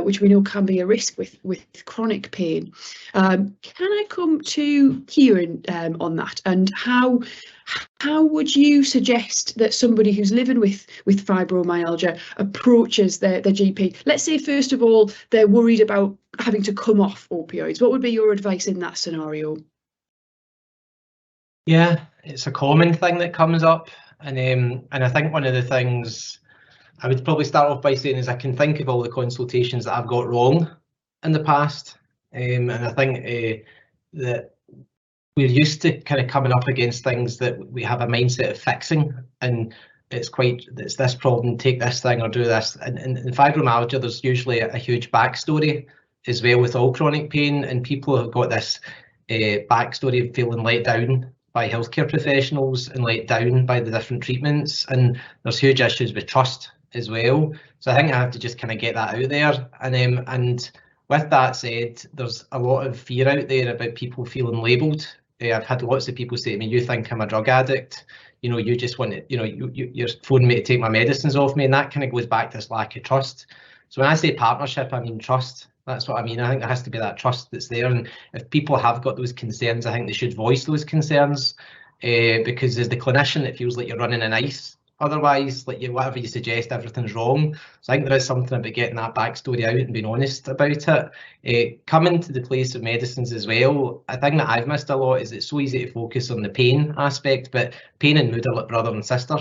which we know can be a risk with chronic pain. Can I come to Kieran on that, and how would you suggest that somebody who's living with fibromyalgia approaches their GP? Let's say, first of all, they're worried about having to come off opioids. What would be your advice in that scenario? Yeah, it's a common thing that comes up, and I think one of the things I would probably start off by saying is I can think of all the consultations that I've got wrong in the past, and I think that we're used to kind of coming up against things that we have a mindset of fixing, and it's this problem, take this thing or do this. And in fibromyalgia, there's usually a huge backstory as well with all chronic pain, and people have got this backstory of feeling let down by healthcare professionals and let down by the different treatments, and there's huge issues with trust as well. So I think I have to just kind of get that out there, and with that said, there's a lot of fear out there about people feeling labelled. I've had lots of people say to me, you think I'm a drug addict, you know, you just want to, you know, you're phoning me to take my medicines off me, and that kind of goes back to this lack of trust. So when I say partnership, I mean trust. That's what I mean. I think there has to be that trust that's there, and if people have got those concerns, I think they should voice those concerns, because as the clinician, it feels like you're running an ice. Otherwise, like whatever you suggest, everything's wrong. So I think there is something about getting that backstory out and being honest about it. Coming to the place of medicines as well, a thing that I've missed a lot is it's so easy to focus on the pain aspect, but pain and mood are like brother and sister.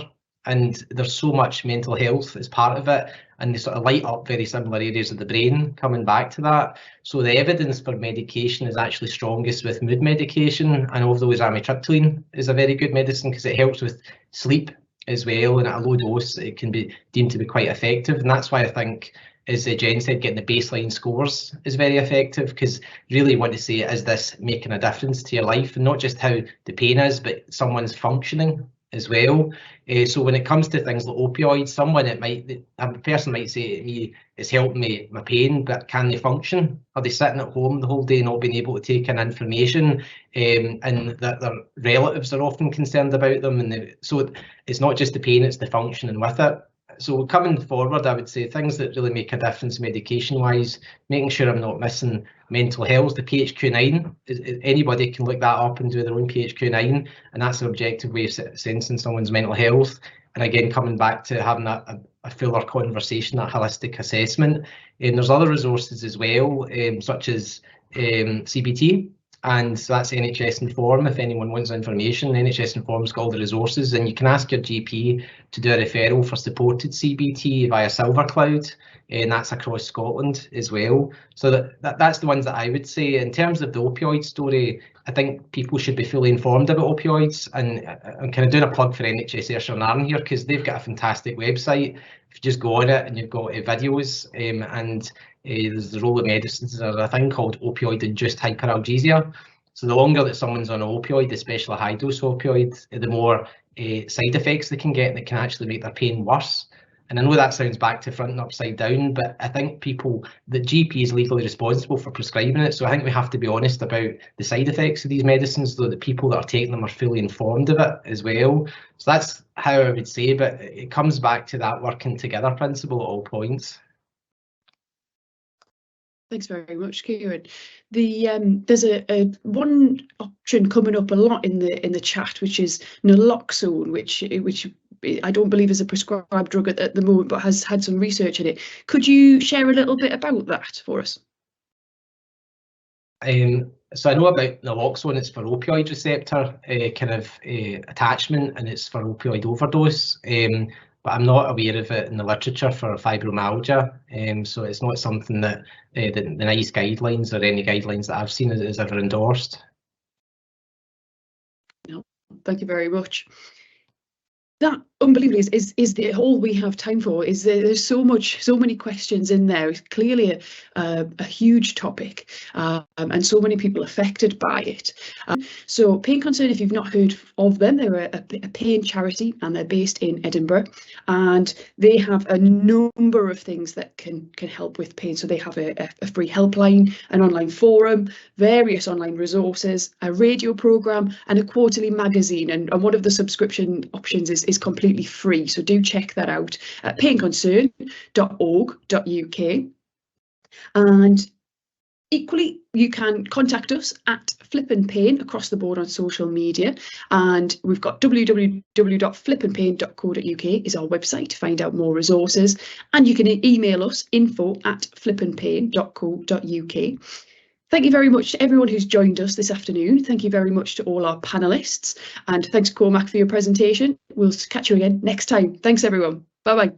And there's so much mental health as part of it, and they sort of light up very similar areas of the brain coming back to that. So the evidence for medication is actually strongest with mood medication, and although amitriptyline is a very good medicine because it helps with sleep as well, and at a low dose it can be deemed to be quite effective. And that's why I think, as Jen said, getting the baseline scores is very effective, because really you want to say, is this making a difference to your life, and not just how the pain is, but someone's functioning as well. So when it comes to things like opioids, a person might say to me, it's helping me my pain, but can they function? Are they sitting at home the whole day not being able to take in information, and that their relatives are often concerned about them? And so it's not just the pain, it's the functioning with it. So coming forward, I would say things that really make a difference medication-wise, making sure I'm not missing mental health. The PHQ-9, anybody can look that up and do their own PHQ-9, and that's an objective way of sensing someone's mental health. And again, coming back to having a fuller conversation, that holistic assessment. And there's other resources as well, such as CBT. And so that's NHS Inform. If anyone wants information, NHS Inform's got all the resources, and you can ask your GP to do a referral for supported CBT via SilverCloud, and that's across Scotland as well. So that's the ones that I would say. In terms of the opioid story, I think people should be fully informed about opioids, and I'm kind of doing a plug for NHS Ayrshire and Arran here, because they've got a fantastic website. If you just go on it and you've got videos, and there's the role of medicines. There's a thing called opioid-induced hyperalgesia. So the longer that someone's on an opioid, especially a high-dose opioid, the more side effects they can get, and it can actually make their pain worse. And I know that sounds back to front and upside down, but I think the GP is legally responsible for prescribing it. So I think we have to be honest about the side effects of these medicines, though the people that are taking them are fully informed of it as well. So that's how I would say, but it comes back to that working together principle at all points. Thanks very much, Kieran. There's a one option coming up a lot in the chat, which is naloxone, which I don't believe is a prescribed drug at the moment, but has had some research in it. Could you share a little bit about that for us? So I know about naloxone. It's for opioid receptor attachment, and it's for opioid overdose. But I'm not aware of it in the literature for fibromyalgia, so it's not something that the NICE guidelines or any guidelines that I've seen is ever endorsed. No, thank you very much. That unbelievably is the all we have time for. There's so many questions in there. It's clearly a huge topic, and so many people affected by it. So Pain Concern, if you've not heard of them, they're a pain charity, and they're based in Edinburgh, and they have a number of things that can help with pain. So they have a free helpline, an online forum, various online resources, a radio programme, and a quarterly magazine. And one of the subscription options is completely free, so do check that out at painconcern.org.uk. And equally, you can contact us at Flippin Pain across the board on social media, and we've got www.flippinpain.co.uk is our website to find out more resources, and you can email us info@flippinpain.co.uk. Thank you very much to everyone who's joined us this afternoon. Thank you very much to all our panellists, and thanks Cormac for your presentation. We'll catch you again next time. Thanks everyone. Bye bye.